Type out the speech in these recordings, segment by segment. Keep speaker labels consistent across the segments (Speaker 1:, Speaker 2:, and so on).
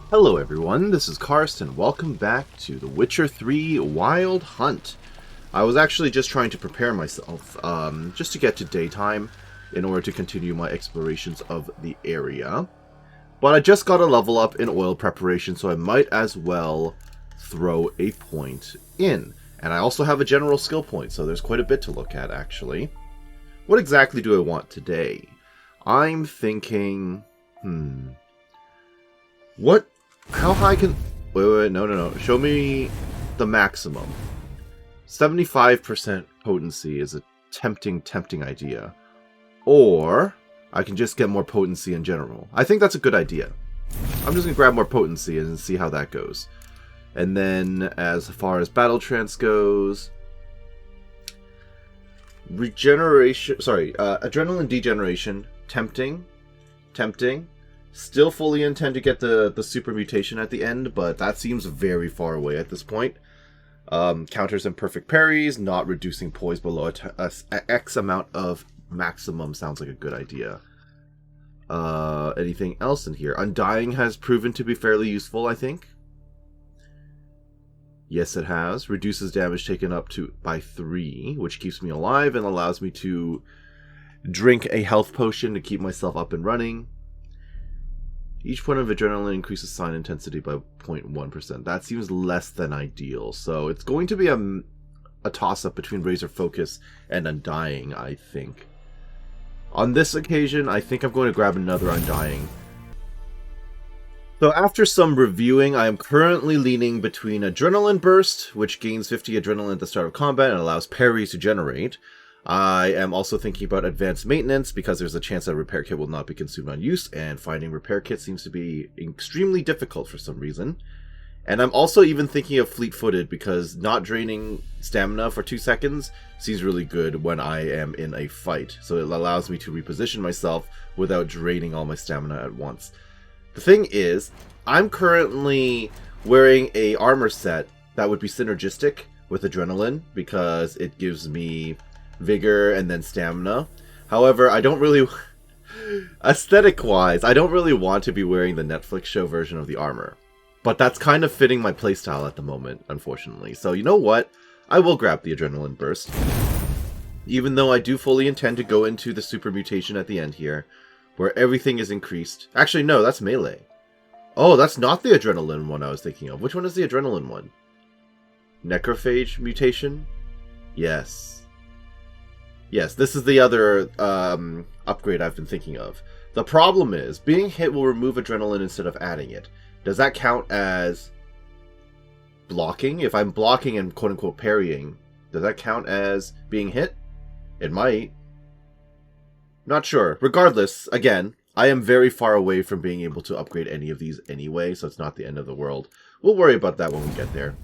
Speaker 1: Hello everyone, this is Karsten. Welcome back to The Witcher 3 Wild Hunt. I was actually just trying to prepare myself, just to get to daytime in order to continue my explorations of the area. But I just got a level up in oil preparation, so I might as well throw a point in. And I also have a general skill point, so there's quite a bit to look at actually. What exactly do I want today? I'm thinking, how high can... Wait, no. Show me the maximum. 75% potency is a tempting idea. Or, I can just get more potency in general. I think that's a good idea. I'm just going to grab more potency and see how that goes. And then, as far as battle trance goes... adrenaline degeneration. Tempting. Still fully intend to get the super mutation at the end, but that seems very far away at this point. Counters imperfect parries, not reducing poise below a X amount of maximum sounds like a good idea. Anything else in here? Undying has proven to be fairly useful, I think. Yes, it has. Reduces damage taken up by 3, which keeps me alive and allows me to drink a health potion to keep myself up and running. Each point of adrenaline increases sign intensity by 0.1%. That seems less than ideal. So it's going to be a toss-up between Razor Focus and Undying, I think. On this occasion, I think I'm going to grab another Undying. So after some reviewing, I am currently leaning between Adrenaline Burst, which gains 50 adrenaline at the start of combat and allows parries to generate. I am also thinking about advanced maintenance because there's a chance that a repair kit will not be consumed on use, and finding repair kits seems to be extremely difficult for some reason. And I'm also even thinking of fleet-footed because not draining stamina for 2 seconds seems really good when I am in a fight. So it allows me to reposition myself without draining all my stamina at once. The thing is, I'm currently wearing a armor set that would be synergistic with adrenaline because it gives me vigor and then stamina. However, I don't really... aesthetic-wise, I don't really want to be wearing the Netflix show version of the armor. But that's kind of fitting my playstyle at the moment, unfortunately. So you know what? I will grab the Adrenaline Burst. Even though I do fully intend to go into the super mutation at the end here, where everything is increased. Actually, no, that's melee. Oh, that's not the Adrenaline one I was thinking of. Which one is the Adrenaline one? Necrophage mutation? Yes. Yes, this is the other upgrade I've been thinking of. The problem is, being hit will remove adrenaline instead of adding it. Does that count as blocking? If I'm blocking and quote-unquote parrying, does that count as being hit? It might. Not sure. Regardless, again, I am very far away from being able to upgrade any of these anyway, so it's not the end of the world. We'll worry about that when we get there.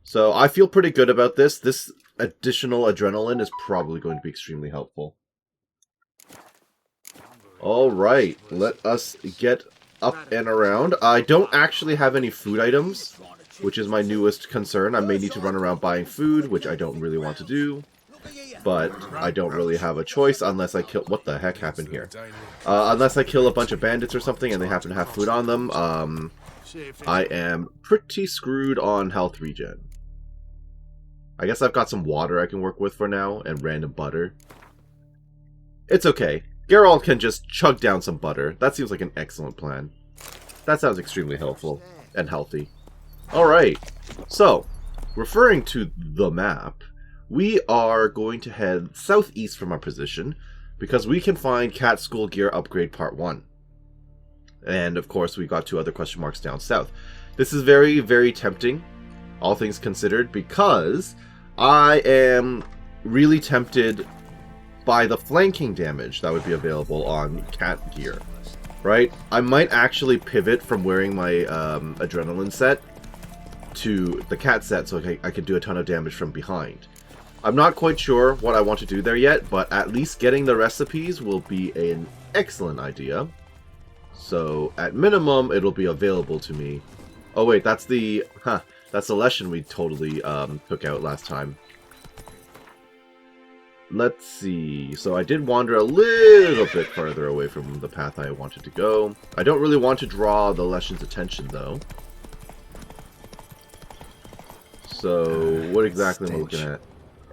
Speaker 1: So I feel pretty good about this. This additional adrenaline is probably going to be extremely helpful. Alright, let us get up and around. I don't actually have any food items, which is my newest concern. I may need to run around buying food, which I don't really want to do. But I don't really have a choice unless I kill... What the heck happened here? Unless I kill a bunch of bandits or something and they happen to have food on them, I am pretty screwed on health regen. I guess I've got some water I can work with for now, and random butter. It's okay. Geralt can just chug down some butter. That seems like an excellent plan. That sounds extremely helpful and healthy. Alright, so, referring to the map, we are going to head southeast from our position because we can find Cat School Gear Upgrade Part 1. And of course, we've got 2 other question marks down south. This is very, very tempting, all things considered, because I am really tempted by the flanking damage that would be available on cat gear, right? I might actually pivot from wearing my adrenaline set to the cat set so I can do a ton of damage from behind. I'm not quite sure what I want to do there yet, but at least getting the recipes will be an excellent idea. So, at minimum, it'll be available to me. Oh wait, that's the... that's the lesson we totally took out last time. let's see. So I did wander a little bit further away from the path I wanted to go. I don't really want to draw the Leshen's attention, though. So, what exactly am I looking at?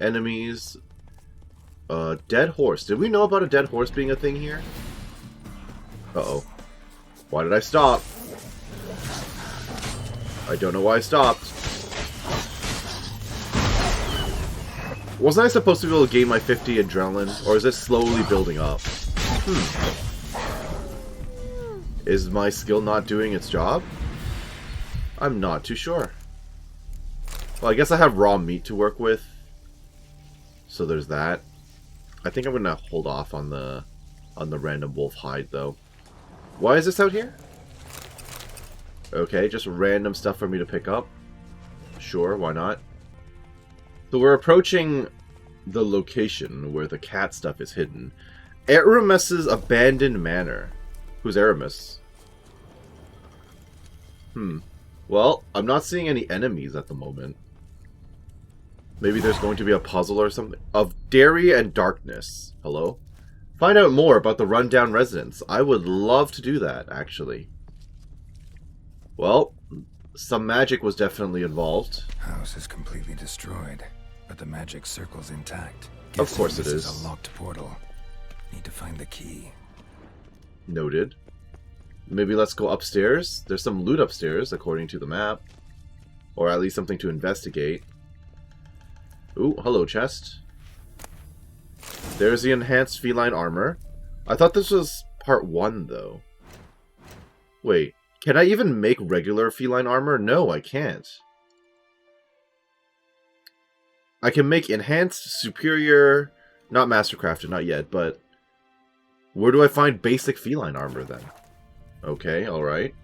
Speaker 1: Enemies. Dead horse. Did we know about a dead horse being a thing here? Uh-oh. Why did I stop? I don't know why I stopped. Wasn't I supposed to be able to gain my 50 adrenaline? Or is it slowly building up? Is my skill not doing its job? I'm not too sure. Well, I guess I have raw meat to work with. So there's that. I think I'm gonna hold off on the random wolf hide, though. Why is this out here? Okay, just random stuff for me to pick up. Sure, why not? So we're approaching the location where the cat stuff is hidden. Aramis's abandoned manor. Who's Aramis? Well, I'm not seeing any enemies at the moment. Maybe there's going to be a puzzle or something. Of Dairy and Darkness. Hello? Find out more about the rundown residence. I would love to do that, actually. Well, some magic was definitely involved.
Speaker 2: House is completely destroyed, but the magic circle's intact.
Speaker 1: Of course it
Speaker 2: is.
Speaker 1: is.
Speaker 2: A locked portal. Need to find the key.
Speaker 1: Noted. Maybe let's go upstairs. There's some loot upstairs, according to the map. Or at least something to investigate. Ooh, hello, chest. There's the enhanced feline armor. I thought this was part 1, though. Wait, can I even make regular feline armor? No, I can't. I can make enhanced, superior, not mastercrafted, not yet, but where do I find basic feline armor, then? Okay, alright.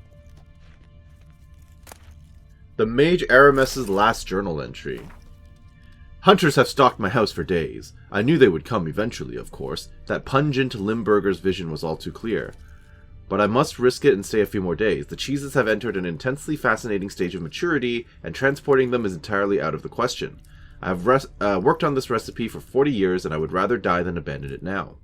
Speaker 1: The Mage Aramis's last journal entry. Hunters have stalked my house for days. I knew they would come eventually, of course. That pungent Limburger's vision was all too clear. But I must risk it and stay a few more days. The cheeses have entered an intensely fascinating stage of maturity, and transporting them is entirely out of the question. I have worked on this recipe for 40 years, and I would rather die than abandon it now.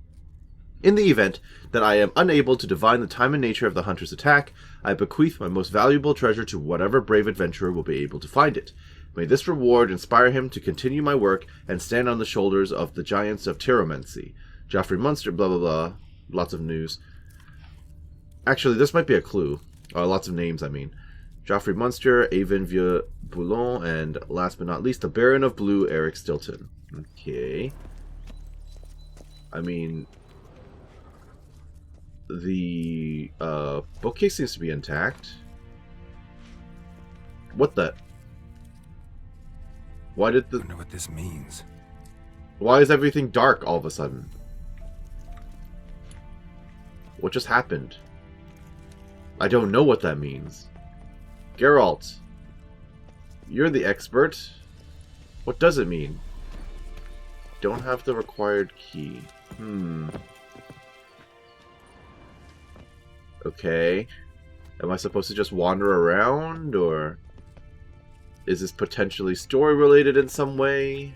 Speaker 1: In the event that I am unable to divine the time and nature of the hunter's attack, I bequeath my most valuable treasure to whatever brave adventurer will be able to find it. May this reward inspire him to continue my work and stand on the shoulders of the giants of Tyromancy. Geoffrey Munster, blah blah blah. Lots of news. Actually, this might be a clue. Lots of names, I mean. Geoffrey Munster, Avon Vieux Boulon, and last but not least, the Baron of Blue, Eric Stilton. Okay. I mean, the bookcase seems to be intact. What the? Why did the...
Speaker 2: I wonder what this means.
Speaker 1: Why is everything dark all of a sudden? What just happened? I don't know what that means. Geralt, you're the expert. What does it mean? Don't have the required key. Okay. Am I supposed to just wander around, or is this potentially story related in some way?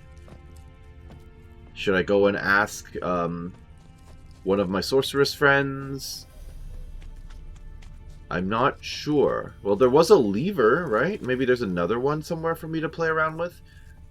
Speaker 1: Should I go and ask one of my sorceress friends? I'm not sure. Well, there was a lever, right? Maybe there's another one somewhere for me to play around with?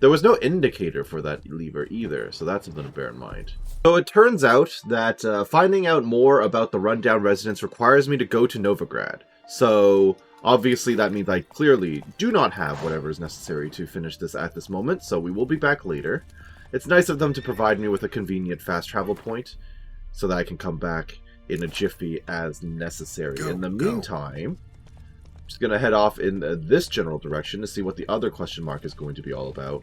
Speaker 1: There was no indicator for that lever either, so that's something to bear in mind. So it turns out that finding out more about the rundown residence requires me to go to Novigrad. So obviously that means I clearly do not have whatever is necessary to finish this at this moment, so we will be back later. It's nice of them to provide me with a convenient fast travel point so that I can come back in a jiffy as necessary. In the meantime, I'm just going to head off in this general direction to see what the other question mark is going to be all about.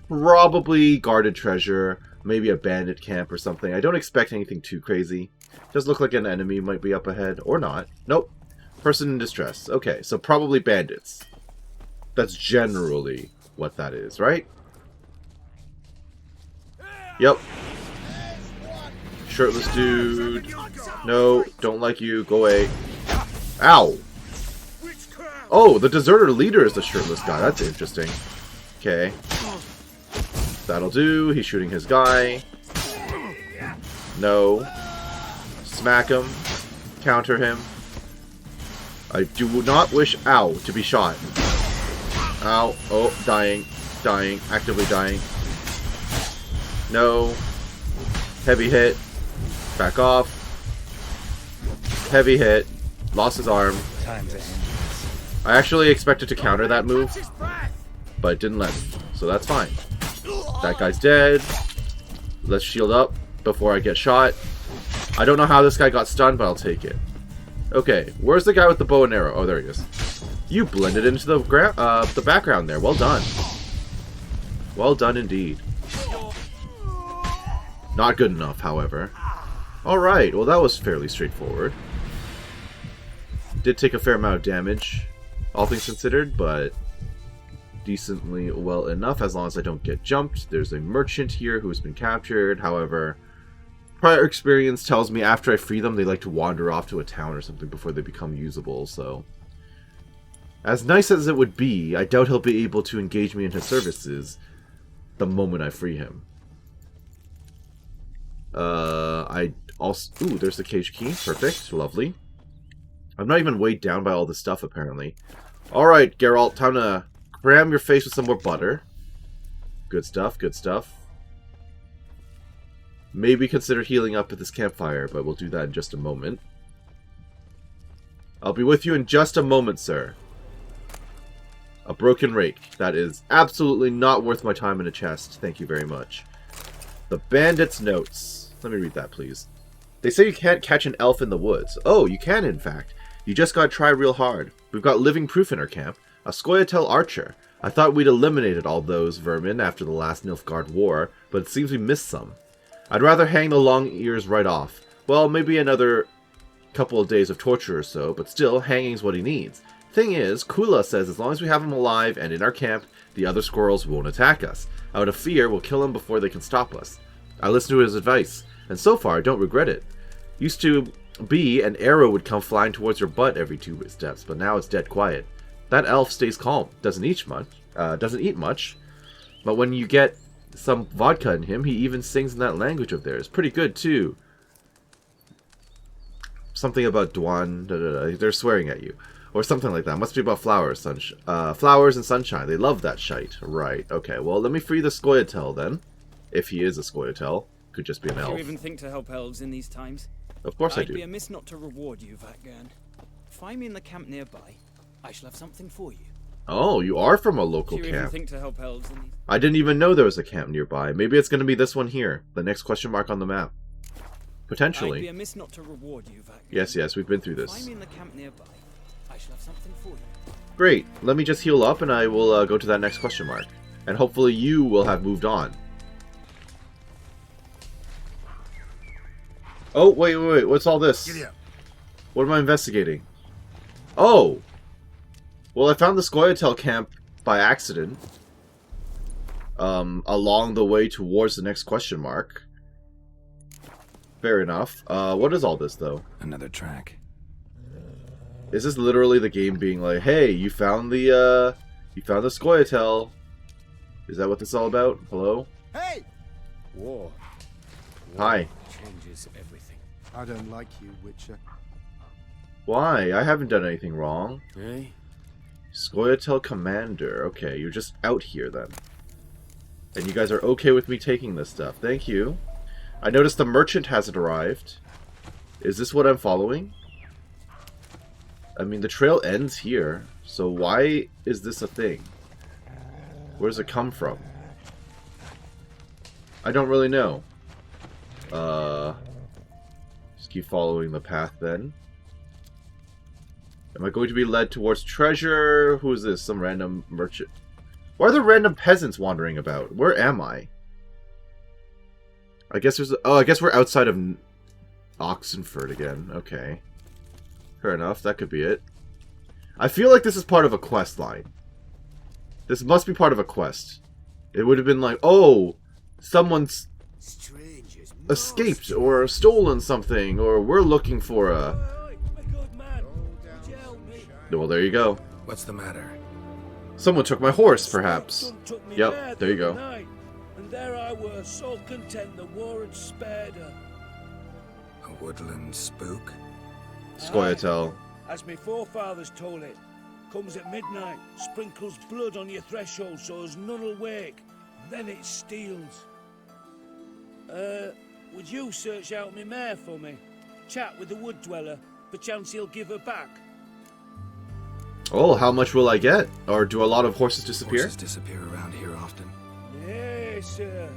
Speaker 1: Probably guarded treasure, maybe a bandit camp or something. I don't expect anything too crazy. Does look like an enemy might be up ahead, or not. Nope. Person in distress. Okay, so probably bandits. That's generally what that is, right? Yep. Shirtless dude. No, don't like you. Go away. Ow! Oh, the deserter leader is the shirtless guy. That's interesting. Okay. That'll do. He's shooting his guy. No. Smack him. Counter him. I do not wish, ow, to be shot. Ow. Oh, dying. Dying. Actively dying. No. Heavy hit. Back off. Heavy hit. Lost his arm. I actually expected to counter that move, but it didn't let me, so that's fine. That guy's dead. Let's shield up before I get shot. I don't know how this guy got stunned, but I'll take it. Okay, where's the guy with the bow and arrow? Oh, there he is. You blended into the background there. Well done. Well done indeed. Not good enough, however. Alright, well that was fairly straightforward. Did take a fair amount of damage, all things considered, but decently well enough as long as I don't get jumped. There's a merchant here who's been captured, however, prior experience tells me after I free them they like to wander off to a town or something before they become usable, so... As nice as it would be, I doubt he'll be able to engage me in his services the moment I free him. I also... Ooh, there's the cage key. Perfect. Lovely. I'm not even weighed down by all this stuff, apparently. Alright, Geralt, time to cram your face with some more butter. Good stuff, good stuff. Maybe consider healing up at this campfire, but we'll do that in just a moment. I'll be with you in just a moment, sir. A broken rake. That is absolutely not worth my time in a chest. Thank you very much. The Bandit's Notes. Let me read that, please. They say you can't catch an elf in the woods. Oh, you can, in fact. You just gotta try real hard. We've got living proof in our camp. A Scoia'tael archer. I thought we'd eliminated all those vermin after the last Nilfgaard war, but it seems we missed some. I'd rather hang the long ears right off. Well, maybe another couple of days of torture or so, but still, hanging's what he needs. Thing is, Kula says as long as we have him alive and in our camp, the other squirrels won't attack us. Out of fear, we'll kill him before they can stop us. I listened to his advice, and so far I don't regret it. Used to be an arrow would come flying towards your butt every 2 steps, but now it's dead quiet. That elf stays calm, doesn't eat much, but when you get some vodka in him, he even sings in that language of theirs. Pretty good too. Something about Dwan, they're swearing at you. Or something like that. Must be about flowers, flowers and sunshine. They love that shite. Right, okay. Well, let me free the Scoia'tael then. If he is a Scoia'tael. Could just be an elf.
Speaker 3: Do you even think to help elves in these times?
Speaker 1: Of course I do.
Speaker 3: I'd be amiss not to reward you, Vatgern. Find me in the camp nearby. I shall have something for you.
Speaker 1: Oh, you are from a local
Speaker 3: Do you
Speaker 1: camp.
Speaker 3: even think to help elves in these...
Speaker 1: I didn't even know there was a camp nearby. Maybe it's going to be this one here. The next question mark on the map. Potentially.
Speaker 3: I'd be amiss not to reward you, Vatgern.
Speaker 1: Yes, yes, we've been through this.
Speaker 3: Find me in the camp nearby. I shall have something for you.
Speaker 1: Great. Let me just heal up and I will go to that next question mark. And hopefully you will have moved on. Oh, wait. What's all this? What am I investigating? Oh! Well, I found the Scoia'tael camp by accident. Along the way towards the next question mark. Fair enough. What is all this, though?
Speaker 2: Another track.
Speaker 1: Is this literally the game being like, hey, you found the Scoia'tael? Is that what this is all about? Hello?
Speaker 4: Hey! War.
Speaker 1: Hi.
Speaker 4: Changes everything. I don't like you, Witcher.
Speaker 1: Why? I haven't done anything wrong.
Speaker 4: Hey?
Speaker 1: Scoia'tael Commander. Okay, you're just out here then. And you guys are okay with me taking this stuff. Thank you. I noticed the merchant hasn't arrived. Is this what I'm following? I mean, the trail ends here. So why is this a thing? Where does it come from? I don't really know. Just keep following the path then. Am I going to be led towards treasure? Who is this? Some random merchant? Why are there random peasants wandering about? Where am I? I guess there's... Oh, I guess we're outside of Oxenford again. Okay. Fair enough. That could be it. I feel like this is part of a quest line. This must be part of a quest. It would have been like, oh, someone's escaped or stolen something, or we're looking for a... Well, there you go.
Speaker 2: What's the matter?
Speaker 1: Someone took my horse, perhaps. Yep, there you go.
Speaker 5: And there I were, so content the war had spared her.
Speaker 2: A woodland spook?
Speaker 1: Scoia'tael.
Speaker 5: As my forefathers told it. Comes at midnight, sprinkles blood on your threshold so as none'll wake. Then it steals. Would you search out my mare for me? Chat with the wood dweller. Perchance he'll give her back.
Speaker 1: Oh, how much will I get? Or do a lot of horses disappear?
Speaker 2: Horses disappear around here often.
Speaker 5: Yes, sir.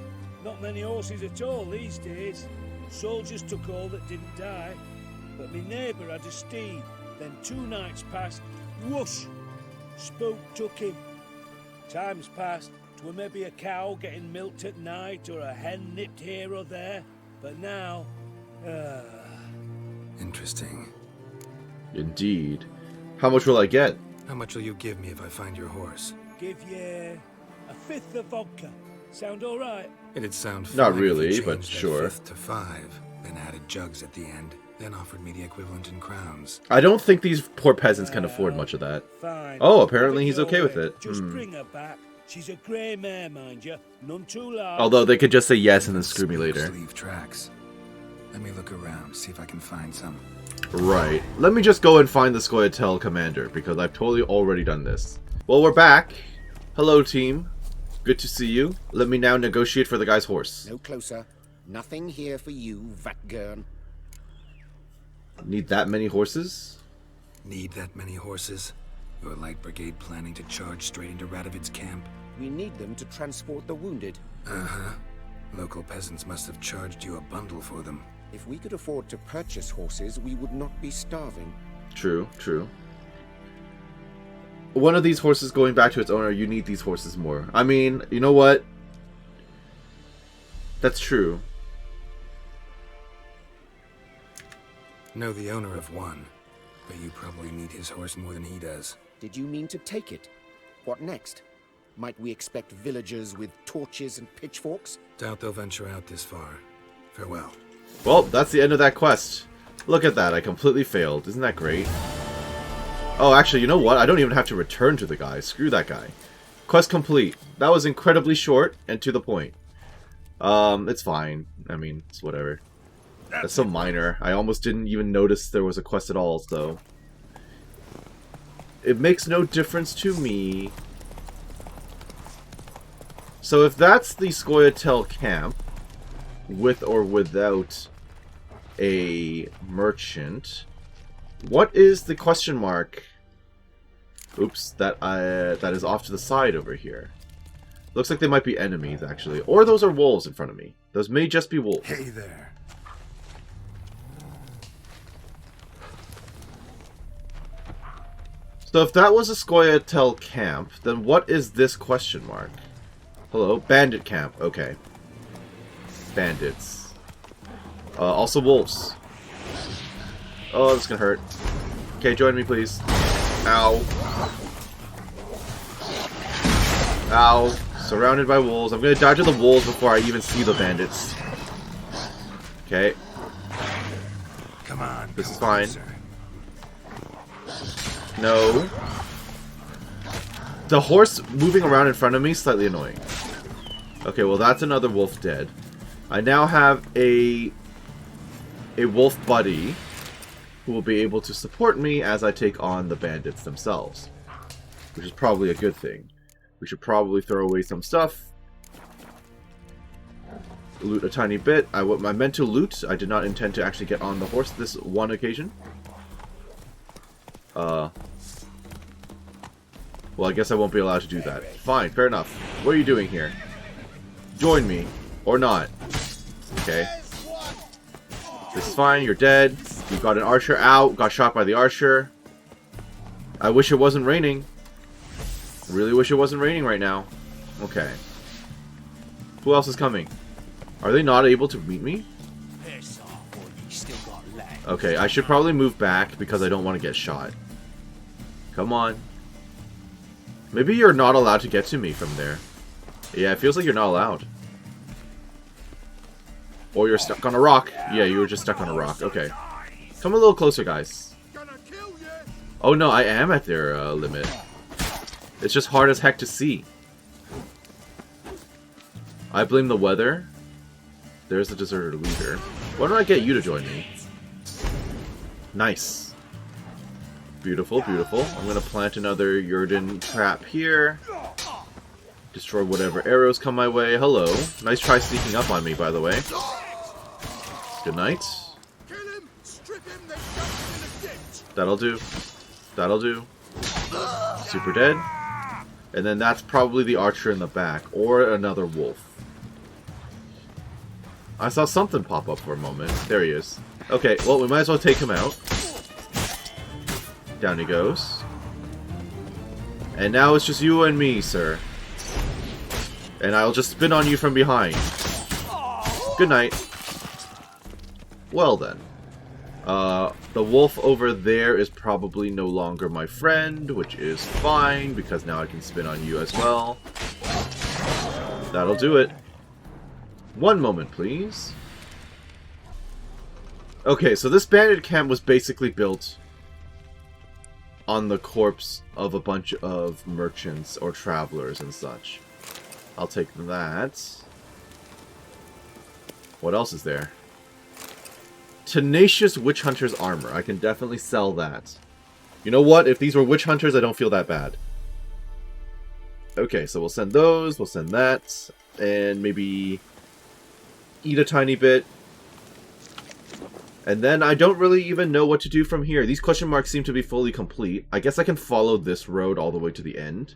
Speaker 5: Not many horses at all these days. Soldiers took all that didn't die. But my neighbour had a steed. Then 2 nights passed. Whoosh! Spook took him. Time's passed. 'Twere maybe a cow getting milked at night or a hen nipped here or there. But now...
Speaker 2: Interesting.
Speaker 1: Indeed. How much will I get?
Speaker 2: How much will you give me if I find your horse?
Speaker 5: Give you a 5th of vodka. Sound all right?
Speaker 2: It'd sound fine
Speaker 1: Not
Speaker 2: if you
Speaker 1: really,
Speaker 2: changed
Speaker 1: but
Speaker 2: that
Speaker 1: sure.
Speaker 2: 5th to 5, then added jugs at the end, then offered me the equivalent in crowns.
Speaker 1: I don't think these poor peasants can afford much of that.
Speaker 5: Fine.
Speaker 1: Oh, apparently
Speaker 5: Have it
Speaker 1: he's
Speaker 5: your
Speaker 1: okay with
Speaker 5: way.
Speaker 1: it.
Speaker 5: Just bring her back. She's a grey mare, mind you. None too large.
Speaker 1: Although they could just say yes and then screw me
Speaker 2: Spooks
Speaker 1: later.
Speaker 2: leave tracks. Let me look around, see if I can find some.
Speaker 1: Right. Let me just go and find the Scoia'tael commander, because I've totally already done this. Well, we're back. Hello, team. Good to see you. Let me now negotiate for the guy's horse.
Speaker 6: No closer. Nothing here for you, Vatgern.
Speaker 1: Need that many horses?
Speaker 2: Need that many horses? Your light brigade planning to charge straight into Radovid's camp?
Speaker 6: We need them to transport the wounded.
Speaker 2: Uh-huh. Local peasants must have charged you a bundle for them.
Speaker 6: If we could afford to purchase horses, we would not be starving.
Speaker 1: True, true. One of these horses going back to its owner, you need these horses more. I mean, you know what? That's true.
Speaker 2: Know the owner of one, but you probably need his horse more than he does.
Speaker 6: Did you mean to take it? What next? Might we expect villagers with torches and pitchforks?
Speaker 2: Doubt they'll venture out this far. Farewell.
Speaker 1: Well, that's the end of that quest. Look at that, I completely failed. Isn't that great? Oh, actually, you know what? I don't even have to return to the guy. Screw that guy. Quest complete. That was incredibly short and to the point. It's fine. I mean, it's whatever. That's so minor. I almost didn't even notice there was a quest at all, so... It makes no difference to me. So if that's the Scoia'tael camp, with or without a merchant, what is the question mark? Oops, that is off to the side over here. Looks like they might be enemies, actually. Or those are wolves in front of me. Those may just be wolves.
Speaker 2: Hey there.
Speaker 1: So if that was a Scoia'tael camp, then what is this question mark? Hello? Bandit camp. Okay. Bandits. Also wolves. Oh, this is gonna hurt. Okay, join me, please. Ow. Ow. Surrounded by wolves. I'm gonna die to the wolves before I even see the bandits. Okay.
Speaker 2: Come on.
Speaker 1: This
Speaker 2: come
Speaker 1: is fine.
Speaker 2: closer.
Speaker 1: No. The horse moving around in front of me is slightly annoying. Okay, well that's another wolf dead. I now have a wolf buddy who will be able to support me as I take on the bandits themselves. Which is probably a good thing. We should probably throw away some stuff. Loot a tiny bit. I meant to loot. I did not intend to actually get on the horse this one occasion. Well, I guess I won't be allowed to do that. Fine, fair enough. What are you doing here? Join me. Or not. Okay. This is fine, you're dead. You got an archer out, got shot by the archer. I wish it wasn't raining. I really wish it wasn't raining right now. Okay. Who else is coming? Are they not able to meet me? Okay, I should probably move back because I don't want to get shot. Come on. Maybe you're not allowed to get to me from there. Yeah, it feels like you're not allowed. Or you're stuck on a rock. Yeah, you were just stuck on a rock. Okay. Come a little closer, guys. Oh no, I am at their limit. It's just hard as heck to see. I blame the weather. There's the deserter leader. Why don't I get you to join me? Nice. Beautiful, beautiful. I'm gonna plant another Yurden trap here. Destroy whatever arrows come my way. Hello. Nice try sneaking up on me, by the way. Good night. That'll do. That'll do. Super dead. And then that's probably the archer in the back. Or another wolf. I saw something pop up for a moment. There he is. Okay, well, we might as well take him out. Down he goes. And now it's just you and me, sir. And I'll just spin on you from behind. Good night. Well then. The wolf over there is probably no longer my friend, which is fine, because now I can spin on you as well. That'll do it. One moment, please. Okay, so this bandit camp was basically built on the corpse of a bunch of merchants or travelers and such. I'll take that. What else is there? Tenacious Witch Hunter's armor. I can definitely sell that. You know what? If these were witch hunters, I don't feel that bad. Okay, so we'll send those. We'll send that. And maybe eat a tiny bit. And then I don't really even know what to do from here. These question marks seem to be fully complete. I guess I can follow this road all the way to the end.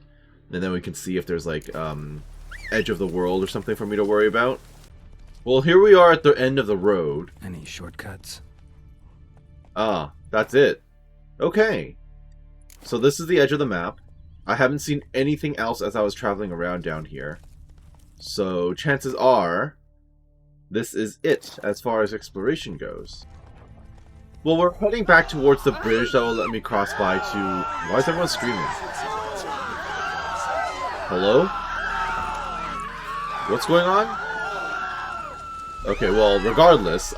Speaker 1: And then we can see if there's like edge of the world or something for me to worry about. Well, here we are at the end of the road.
Speaker 2: Any shortcuts?
Speaker 1: Ah, that's it. Okay. So this is the edge of the map. I haven't seen anything else as I was traveling around down here. So chances are this is it as far as exploration goes. Well, we're heading back towards the bridge that will let me cross by to... Why is everyone screaming? Hello? What's going on? Okay, well, regardless,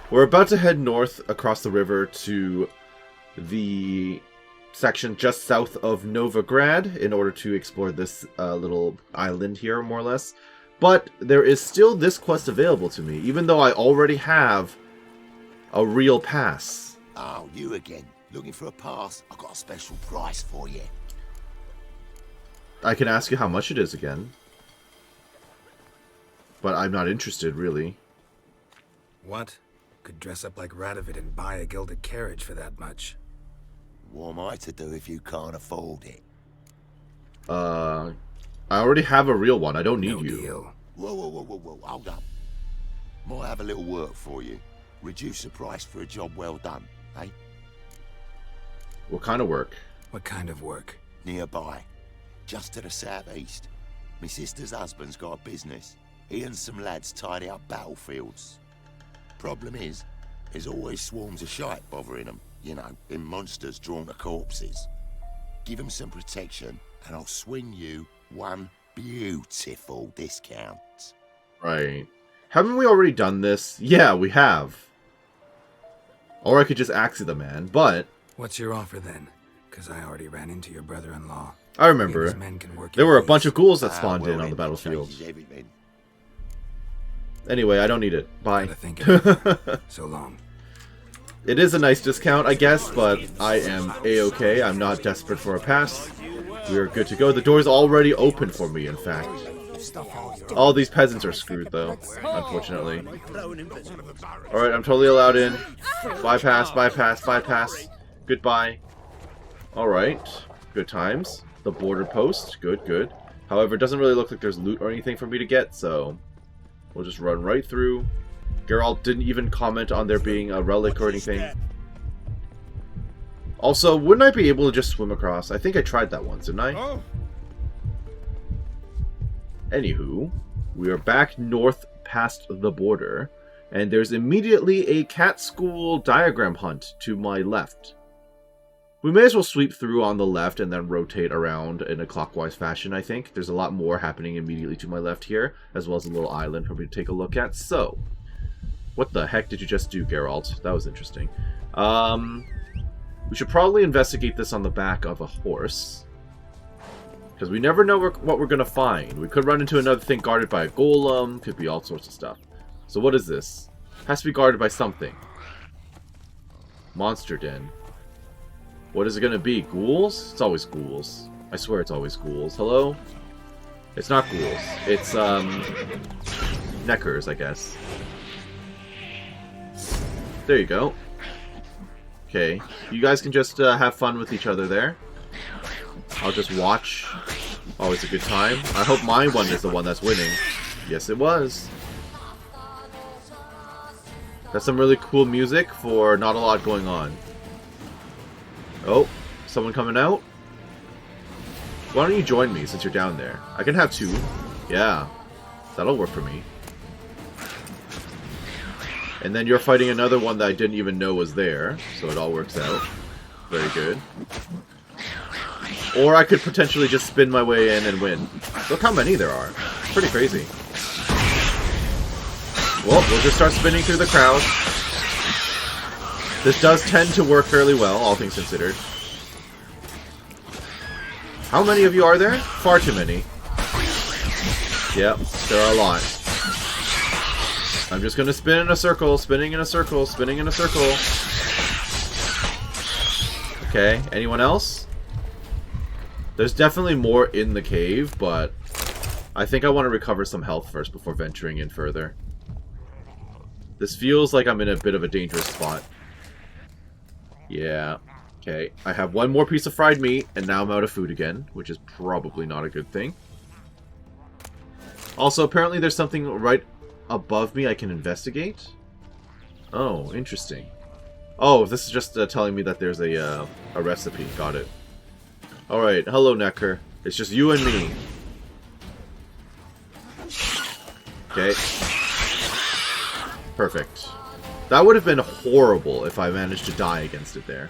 Speaker 1: we're about to head north across the river to the section just south of Novigrad in order to explore this little island here, more or less. But there is still this quest available to me, even though I already have a real pass.
Speaker 7: Oh, you again. Looking for a pass? I've got a special price for you.
Speaker 1: I can ask you how much it is again. But I'm not interested, really.
Speaker 2: What? Could dress up like Radovid and buy a gilded carriage for that much.
Speaker 7: What am I to do if you can't afford it?
Speaker 1: I already have a real one. I don't need
Speaker 2: No
Speaker 1: you.
Speaker 2: deal.
Speaker 7: Whoa, hold up. Might have a little work for you. Reduce the price for a job well done, eh?
Speaker 1: What kind of work?
Speaker 2: What kind of work?
Speaker 7: Nearby. Just to the southeast. My sister's husband's got a business. He and some lads tidy up battlefields. Problem is, there's always swarms of shite bothering them. You know, them monsters drawn to corpses. Give them some protection, and I'll swing you one beautiful discount.
Speaker 1: Right. Haven't we already done this? Yeah, we have. Or I could just axe the man, but...
Speaker 2: What's your offer then? Because I already ran into your brother-in-law.
Speaker 1: I remember.
Speaker 2: His men can work
Speaker 1: There were a
Speaker 2: your
Speaker 1: bunch of ghouls that
Speaker 7: Ah,
Speaker 1: spawned
Speaker 7: well,
Speaker 1: in on the
Speaker 7: then,
Speaker 1: battlefield.
Speaker 7: changes everything.
Speaker 1: Anyway, I don't need it. Bye.
Speaker 2: Gotta think of it. So long.
Speaker 1: It is a nice discount, I guess, but I am A-okay. I'm not desperate for a pass. We are good to go. The door's already open for me, in fact. All these peasants are screwed, though, unfortunately. Alright, I'm totally allowed in. Bypass, bypass, bypass. Goodbye. Alright. Good times. The border post. Good, good. However, it doesn't really look like there's loot or anything for me to get, so... we'll just run right through. Geralt didn't even comment on there being a relic or anything. Also, wouldn't I be able to just swim across? I think I tried that once, didn't I? Anywho, we are back north past the border, and there's immediately a cat school diagram hunt to my left. We may as well sweep through on the left and then rotate around in a clockwise fashion, I think. There's a lot more happening immediately to my left here, as well as a little island for me to take a look at. So, what the heck did you just do, Geralt? That was interesting. We should probably investigate this on the back of a horse. Because we never know what we're going to find. We could run into another thing guarded by a golem. Could be all sorts of stuff. So what is this? Has to be guarded by something. Monster den. What is it going to be? Ghouls? It's always ghouls. I swear it's always ghouls. Hello? It's not ghouls. It's, neckers, I guess. There you go. Okay. You guys can just have fun with each other there. I'll just watch. Always a good time. I hope my one is the one that's winning. Yes, it was. That's some really cool music for not a lot going on. Oh, someone coming out? Why don't you join me since you're down there? I can have 2. Yeah, that'll work for me. And then you're fighting another one that I didn't even know was there, so it all works out. Very good. Or I could potentially just spin my way in and win. Look how many there are. Pretty crazy. Well, we'll just start spinning through the crowd. This does tend to work fairly well, all things considered. How many of you are there? Far too many. Yep, there are a lot. I'm just gonna spin in a circle, spinning in a circle, spinning in a circle. Okay, anyone else? There's definitely more in the cave, but I think I want to recover some health first before venturing in further. This feels like I'm in a bit of a dangerous spot. Yeah. Okay, I have one more piece of fried meat, and now I'm out of food again, which is probably not a good thing. Also, apparently there's something right above me I can investigate. Oh, interesting. Oh, this is just telling me that there's a recipe. Got it. Alright, hello Necker. It's just you and me. Okay. Perfect. That would have been horrible if I managed to die against it there.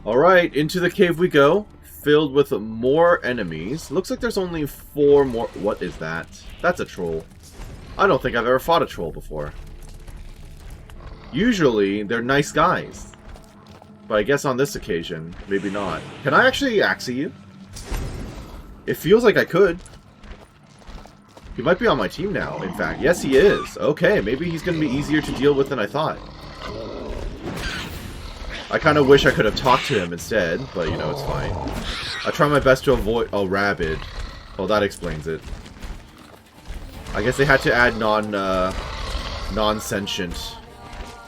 Speaker 1: Alright, into the cave we go. Filled with more enemies. Looks like there's only 4 more. What is that? That's a troll. I don't think I've ever fought a troll before. Usually, they're nice guys. But I guess on this occasion, maybe not. Can I actually axe you? It feels like I could. He might be on my team now, in fact. Yes, he is. Okay, maybe he's going to be easier to deal with than I thought. I kind of wish I could have talked to him instead, but you know, it's fine. I try my best to avoid... Oh, rabid. Well, that explains it. I guess they had to add non-sentient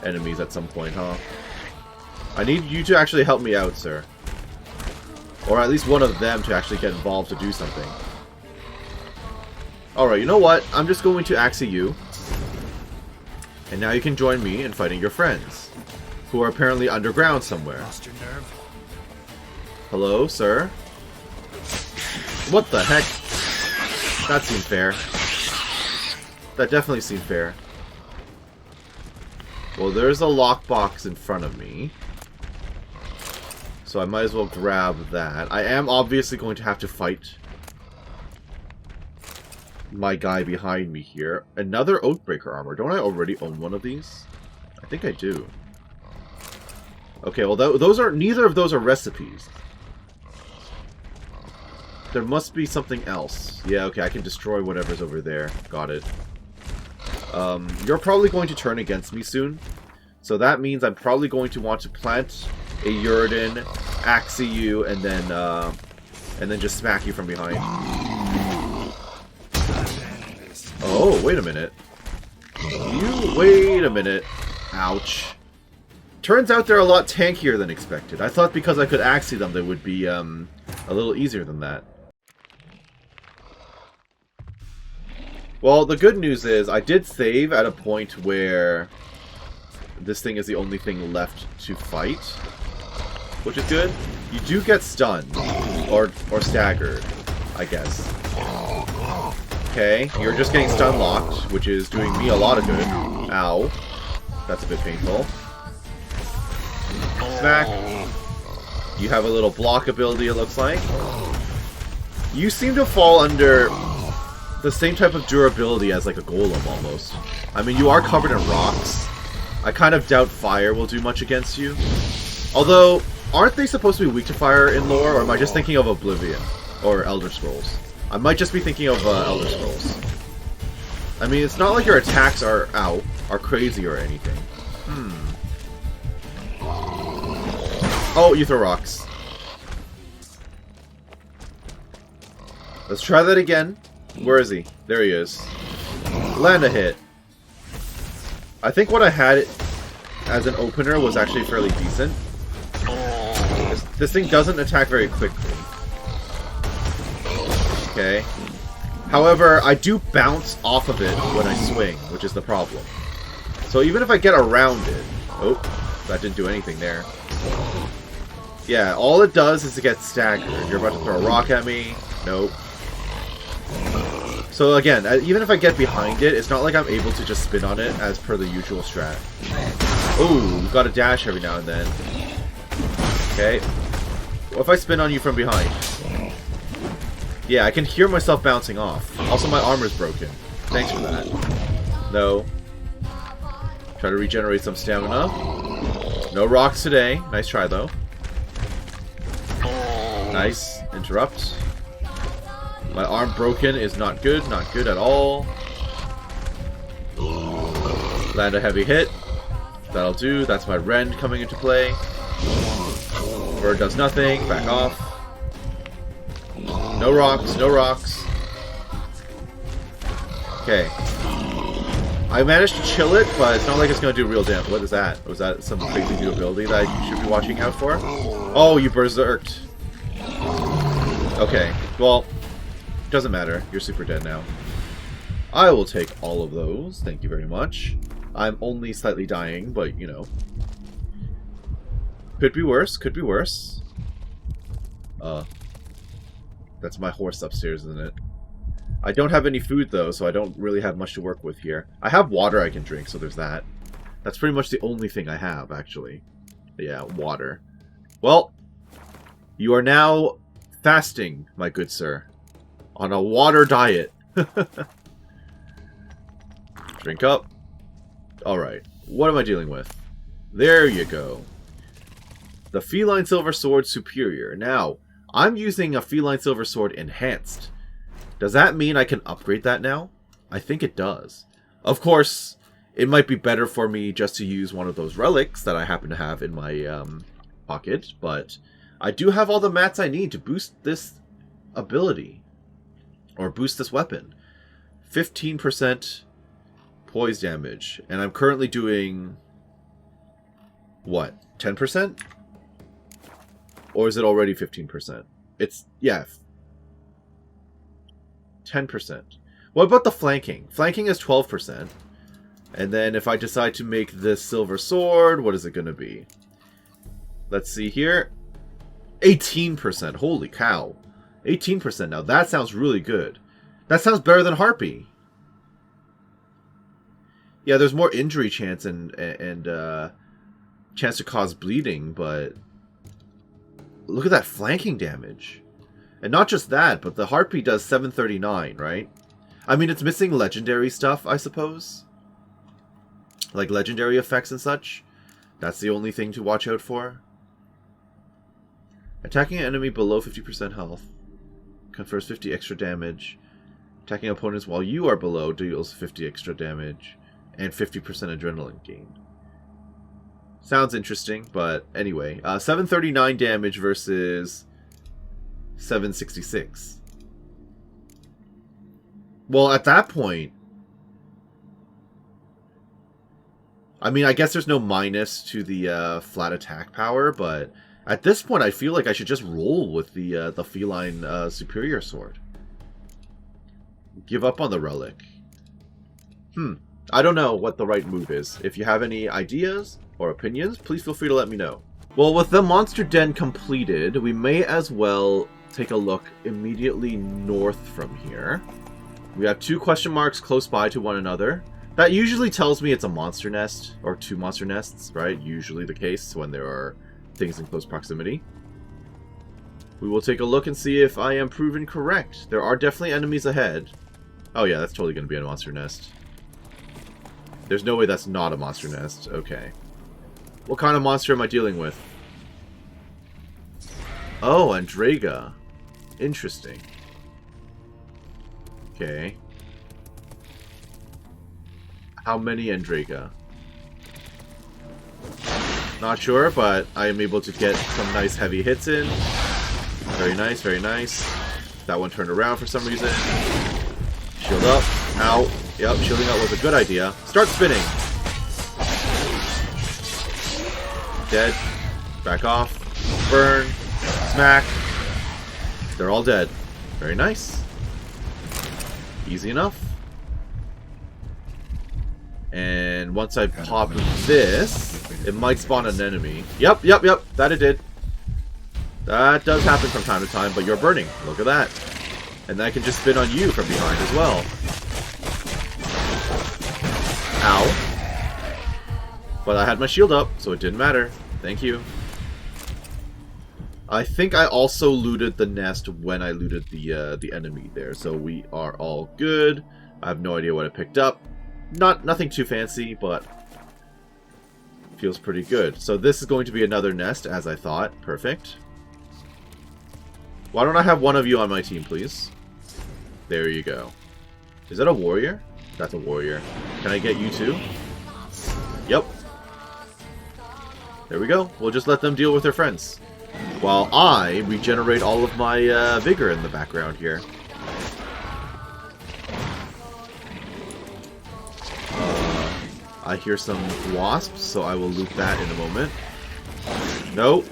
Speaker 1: enemies at some point, huh? I need you to actually help me out, sir. Or at least one of them to actually get involved to do something. Alright, you know what? I'm just going to axe you. And now you can join me in fighting your friends, who are apparently underground somewhere.
Speaker 4: Lost your nerve?
Speaker 1: Hello, sir? What the heck? That seemed fair. That definitely seemed fair. Well, there's a lockbox in front of me. So I might as well grab that. I am obviously going to have to fight my guy behind me here. Another Oathbreaker armor. Don't I already own one of these? I think I do. Okay, well those are... Neither of those are recipes. There must be something else. Yeah, okay, I can destroy whatever's over there. Got it. You're probably going to turn against me soon. So that means I'm probably going to want to plant a Uridan, axe you, and then just smack you from behind. Oh, wait a minute. Wait a minute. Ouch. Turns out they're a lot tankier than expected. I thought because I could axe them, they would be a little easier than that. Well, the good news is I did save at a point where this thing is the only thing left to fight, which is good. You do get stunned, or staggered, I guess. Okay, you're just getting stun locked, which is doing me a lot of good. Ow. That's a bit painful. Smack. You have a little block ability, it looks like. You seem to fall under the same type of durability as like a golem, almost. I mean, you are covered in rocks. I kind of doubt fire will do much against you. Although, aren't they supposed to be weak to fire in lore, or am I just thinking of Oblivion? Or Elder Scrolls. I might just be thinking of Elder Scrolls. I mean, it's not like your attacks are crazy or anything. Oh, you throw rocks. Let's try that again. Where is he? There he is. Land a hit. I think what I had as an opener was actually fairly decent. This thing doesn't attack very quickly. Okay. However, I do bounce off of it when I swing, which is the problem. So even if I get around it... Oh, that didn't do anything there. Yeah, all it does is to get staggered. You're about to throw a rock at me. Nope. So again, even if I get behind it, it's not like I'm able to just spin on it as per the usual strat. Ooh, got a dash every now and then. Okay. What if I spin on you from behind? Yeah, I can hear myself bouncing off. Also, my armor's broken. Thanks for that. No. Try to regenerate some stamina. No rocks today. Nice try, though. Nice. Interrupt. My arm broken is not good. Not good at all. Land a heavy hit. That'll do. That's my rend coming into play. Bird does nothing. Back off. No rocks. No rocks. Okay. I managed to chill it, but it's not like it's going to do real damage. What is that? Was that some crazy new ability that I should be watching out for? Oh, you berserked. Okay. Well, doesn't matter. You're super dead now. I will take all of those. Thank you very much. I'm only slightly dying, but, you know. Could be worse. Could be worse. That's my horse upstairs, isn't it? I don't have any food, though, so I don't really have much to work with here. I have water I can drink, so there's that. That's pretty much the only thing I have, actually. Yeah, water. Well, you are now fasting, my good sir. On a water diet. Drink up. Alright, what am I dealing with? There you go. The Feline Silver Sword Superior. Now, I'm using a Feline Silver Sword Enhanced. Does that mean I can upgrade that now? I think it does. Of course, it might be better for me just to use one of those relics that I happen to have in my pocket, but I do have all the mats I need to boost this ability. Or boost this weapon. 15% poise damage. And I'm currently doing... what? 10%? Or is it already 15%? It's... yeah. 10%. What about the flanking? Flanking is 12%. And then if I decide to make this silver sword, what is it going to be? Let's see here. 18%. Holy cow. 18% now. That sounds really good. That sounds better than Harpy. Yeah, there's more injury chance and chance to cause bleeding, but look at that flanking damage. And not just that, but the Harpy does 739, right? I mean, it's missing legendary stuff, I suppose. Like legendary effects and such. That's the only thing to watch out for. Attacking an enemy below 50% health confers 50 extra damage. Attacking opponents while you are below deals 50 extra damage. And 50% adrenaline gain. Sounds interesting, but anyway. 739 damage versus 766. Well, at that point... I mean, I guess there's no minus to the flat attack power, but at this point I feel like I should just roll with the Feline Superior Sword. Give up on the relic. I don't know what the right move is. If you have any ideas or opinions, please feel free to let me know. Well, with the Monster Den completed, we may as well take a look immediately north from here. We have 2 question marks close by to one another. That usually tells me it's a monster nest, or 2 monster nests, right? Usually the case when there are things in close proximity. We will take a look and see if I am proven correct. There are definitely enemies ahead. Oh yeah, that's totally going to be a monster nest. There's no way that's not a monster nest. Okay. What kind of monster am I dealing with? Oh, Andraga. Interesting. Okay. How many Andraga? Not sure, but I am able to get some nice heavy hits in. Very nice, very nice. That one turned around for some reason. Shield up. Ow. Yep, shielding up was a good idea. Start spinning. Dead. Back off. Burn. Smack. They're all dead. Very nice. Easy enough. And once I pop this, it might spawn an enemy. Yep. That it did. That does happen from time to time, but you're burning. Look at that. And that can just spin on you from behind as well. Ow. But I had my shield up, so it didn't matter. Thank you. I think I also looted the nest when I looted the enemy there, so we are all good. I have no idea what I picked up. Nothing too fancy, but feels pretty good. So this is going to be another nest, as I thought. Perfect. Why don't I have one of you on my team, please? There you go. Is that a warrior? That's a warrior. Can I get you too? Yep. There we go. We'll just let them deal with their friends. While I regenerate all of my vigor in the background here. I hear some wasps, so I will loot that in a moment. Nope.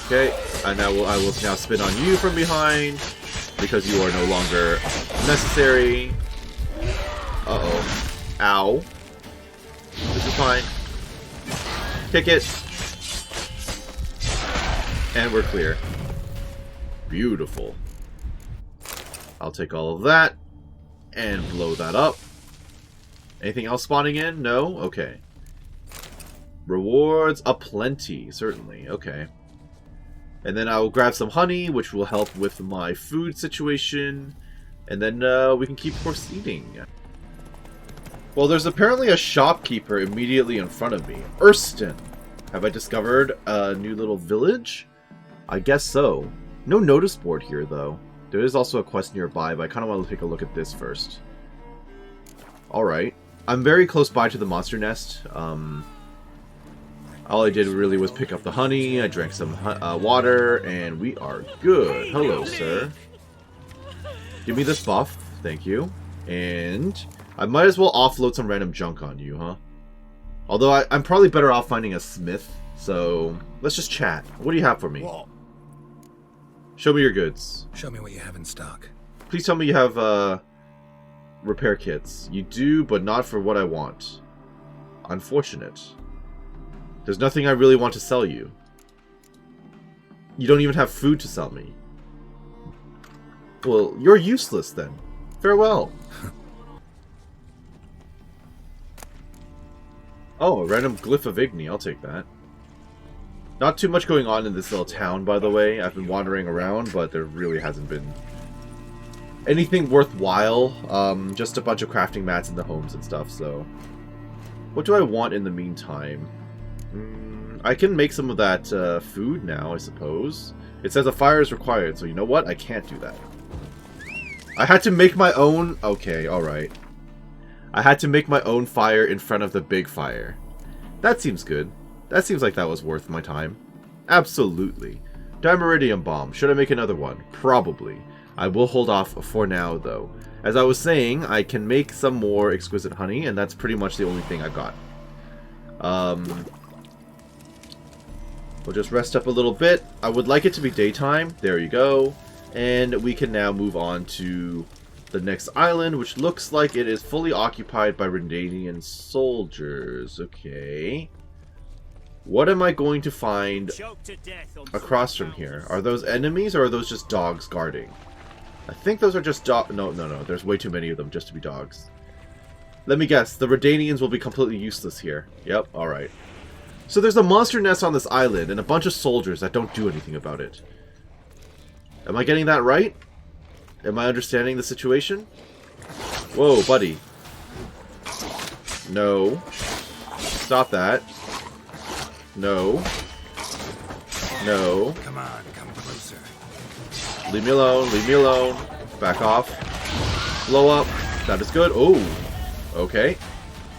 Speaker 1: Okay, and I will now spin on you from behind because you are no longer necessary. Uh-oh. Ow. This is fine. Kick it. And we're clear. Beautiful. I'll take all of that and blow that up. Anything else spawning in? No? Okay. Rewards aplenty, certainly. Okay. And then I will grab some honey, which will help with my food situation. And then we can keep proceeding. Well, there's apparently a shopkeeper immediately in front of me. Erston. Have I discovered a new little village? I guess so. No notice board here, though. There is also a quest nearby, but I kind of want to take a look at this first. Alright. I'm very close by to the monster nest. All I did really was pick up the honey, I drank some water, and we are good. Hello, sir. Give me this buff. Thank you. And I might as well offload some random junk on you, huh? Although I'm probably better off finding a smith, so let's just chat. What do you have for me? Show me your goods.
Speaker 2: Show me what you have in stock.
Speaker 1: Please tell me you have repair kits. You do, but not for what I want. Unfortunate. There's nothing I really want to sell you. You don't even have food to sell me. Well, you're useless then. Farewell. Oh, a random glyph of Igni. I'll take that. Not too much going on in this little town, by the way. I've been wandering around, but there really hasn't been anything worthwhile. Just a bunch of crafting mats in the homes and stuff, so... What do I want in the meantime? I can make some of that food now, I suppose. It says a fire is required, so you know what? I can't do that. I had to make my own... Okay, alright. I had to make my own fire in front of the big fire. That seems good. That seems like that was worth my time. Absolutely. Dimeridium bomb. Should I make another one? Probably. I will hold off for now, though. As I was saying, I can make some more exquisite honey, and that's pretty much the only thing I've got. We'll just rest up a little bit. I would like it to be daytime. There you go. And we can now move on to the next island, which looks like it is fully occupied by Redanian soldiers. Okay. What am I going to find across from here? Are those enemies, or are those just dogs guarding? I think those are just No. There's way too many of them just to be dogs. Let me guess. The Redanians will be completely useless here. Yep, alright. So there's a monster nest on this island, and a bunch of soldiers that don't do anything about it. Am I getting that right? Am I understanding the situation? Whoa, buddy. No. Stop that. No. No.
Speaker 2: Come on, come closer.
Speaker 1: Leave me alone. Leave me alone. Back off. Blow up. That is good. Oh. Okay.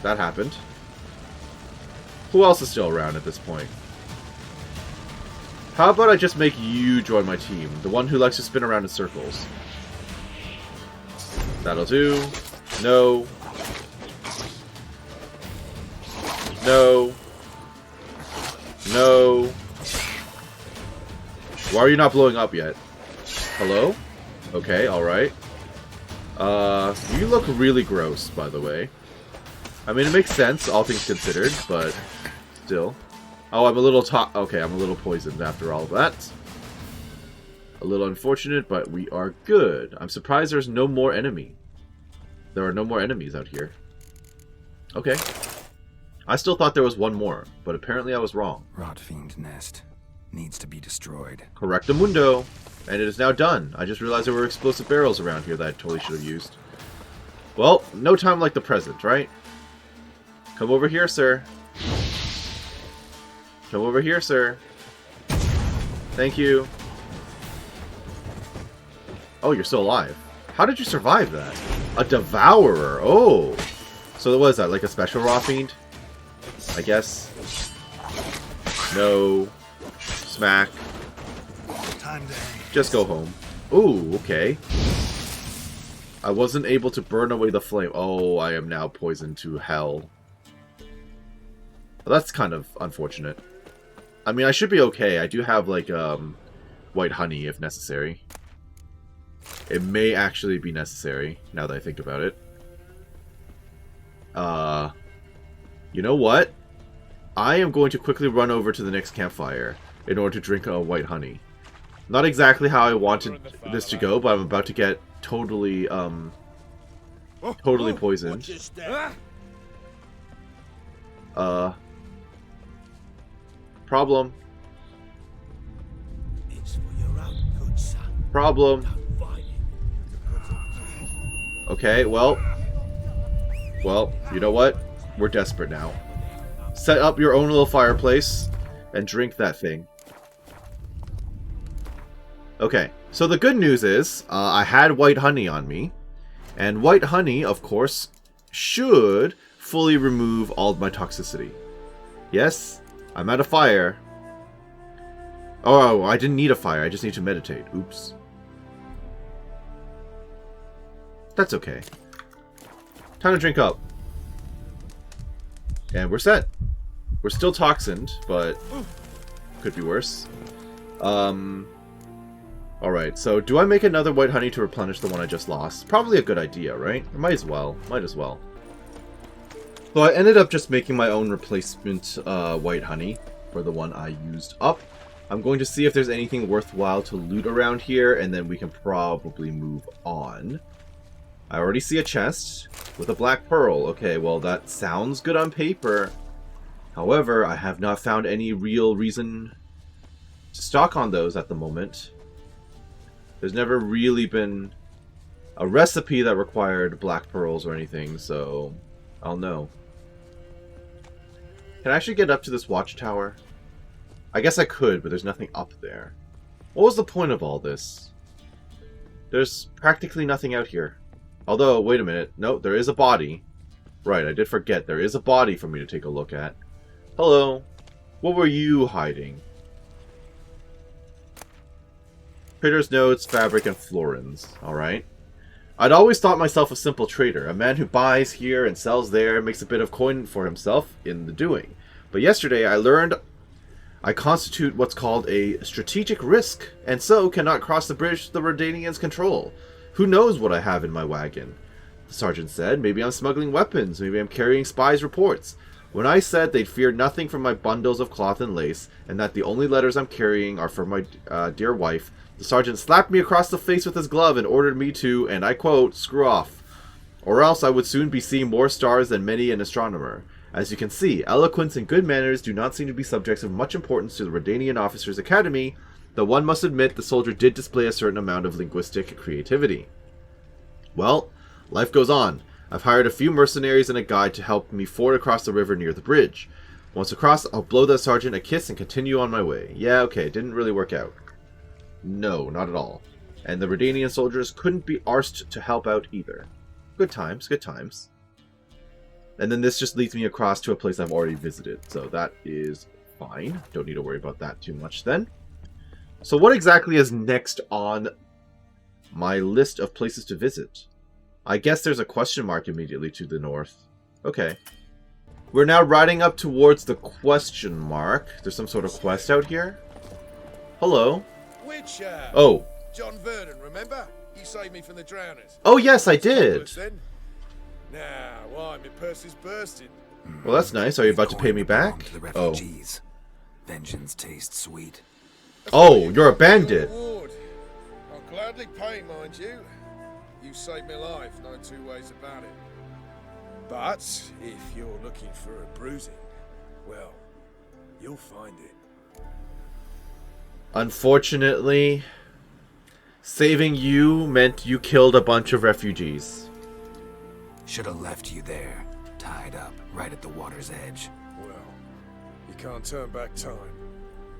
Speaker 1: That happened. Who else is still around at this point? How about I just make you join my team? The one who likes to spin around in circles. That'll do. No. No. No. Why are you not blowing up yet? Hello? Okay, alright. You look really gross, by the way. I mean, it makes sense, all things considered, but still. Oh, I'm a little okay, I'm a little poisoned after all of that. A little unfortunate, but we are good. I'm surprised there's no more enemy. There are no more enemies out here. Okay. I still thought there was one more, but apparently I was wrong.
Speaker 2: Rotfiend nest. Needs to be destroyed.
Speaker 1: Correctamundo. And it is now done. I just realized there were explosive barrels around here that I totally should have used. Well, no time like the present, right? Come over here, sir. Come over here, sir. Thank you. Oh, you're still alive. How did you survive that? A devourer. Oh. So what is that, like a special raw fiend? I guess. No. Smack.
Speaker 2: Time to aim.
Speaker 1: Just go home. Ooh, okay. I wasn't able to burn away the flame. Oh, I am now poisoned to hell. Well, that's kind of unfortunate. I mean, I should be okay. I do have, like, white honey if necessary. It may actually be necessary, now that I think about it. You know what? I am going to quickly run over to the next campfire in order to drink white honey. Not exactly how I wanted this to go, but I'm about to get totally, totally poisoned. Problem. Problem. Okay, well, you know what? We're desperate now. Set up your own little fireplace and drink that thing. Okay, so the good news is, I had white honey on me, and white honey, of course, should fully remove all of my toxicity. Yes, I'm at a fire. Oh, I didn't need a fire, I just need to meditate. Oops. That's okay. Time to drink up. And we're set. We're still toxined, but could be worse. Alright, so do I make another white honey to replenish the one I just lost? Probably a good idea, right? Might as well. Might as well. So I ended up just making my own replacement white honey for the one I used up. I'm going to see if there's anything worthwhile to loot around here, and then we can probably move on. I already see a chest with a black pearl. Okay, well that sounds good on paper. However, I have not found any real reason to stock on those at the moment. There's never really been a recipe that required black pearls or anything, so I'll know. Can I actually get up to this watchtower? I guess I could, but there's nothing up there. What was the point of all this? There's practically nothing out here. Although, wait a minute. No, there is a body. Right, I did forget. There is a body for me to take a look at. Hello. What were you hiding? Trader's notes, fabric, and florins. Alright. I'd always thought myself a simple trader. A man who buys here and sells there, makes a bit of coin for himself in the doing. But yesterday I learned I constitute what's called a strategic risk, and so cannot cross the bridge the Redanians control. Who knows what I have in my wagon? The sergeant said, maybe I'm smuggling weapons, maybe I'm carrying spies' reports. When I said they'd fear nothing from my bundles of cloth and lace, and that the only letters I'm carrying are for my dear wife, the sergeant slapped me across the face with his glove and ordered me to, and I quote, screw off. Or else I would soon be seeing more stars than many an astronomer. As you can see, eloquence and good manners do not seem to be subjects of much importance to the Redanian Officers' Academy, though one must admit the soldier did display a certain amount of linguistic creativity. Well, life goes on. I've hired a few mercenaries and a guide to help me ford across the river near the bridge. Once across, I'll blow that sergeant a kiss and continue on my way. Yeah, okay, didn't really work out. No, not at all. And the Redanian soldiers couldn't be arsed to help out either. Good times, good times. And then this just leads me across to a place I've already visited, so that is fine. Don't need to worry about that too much then. So what exactly is next on my list of places to visit? I guess there's a question mark immediately to the north. Okay. We're now riding up towards the question mark. There's some sort of quest out here. Hello.
Speaker 8: Which,
Speaker 1: Oh.
Speaker 8: John Vernon, remember? You saved me from the drowners.
Speaker 1: Oh, yes, I did.
Speaker 8: Nah, why? My purse is bursting.
Speaker 1: Well, that's nice. Are you about to pay me back?
Speaker 2: To the
Speaker 1: Oh.
Speaker 2: refugees. Vengeance tastes sweet.
Speaker 1: Oh, you're a bandit.
Speaker 8: Reward. I'll gladly pay, mind you. You saved my life, no two ways about it. But if you're looking for a bruising, well, you'll find it.
Speaker 1: Unfortunately, saving you meant you killed a bunch of refugees.
Speaker 2: Should have left you there, tied up, right at the water's edge.
Speaker 8: Well, you can't turn back time.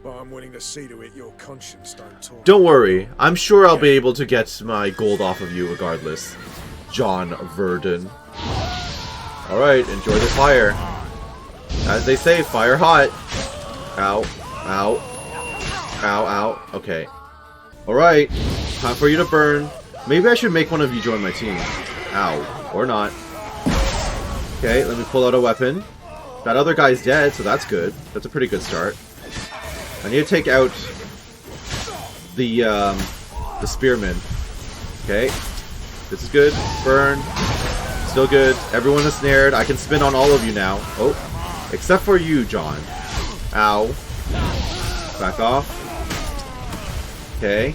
Speaker 8: But I'm willing to see to it your conscience don't talk.
Speaker 1: Don't worry, I'm sure I'll be able to get my gold off of you regardless. John Verdon. Alright, enjoy the fire. As they say, fire hot. Ow. Ow. Ow, ow. Okay. Alright, time for you to burn. Maybe I should make one of you join my team. Ow. Or not. Okay, let me pull out a weapon. That other guy's dead, so that's good. That's a pretty good start. I need to take out the spearman. Okay. This is good. Burn. Still good. Everyone is snared. I can spin on all of you now. Oh. Except for you, John. Ow. Back off. Okay.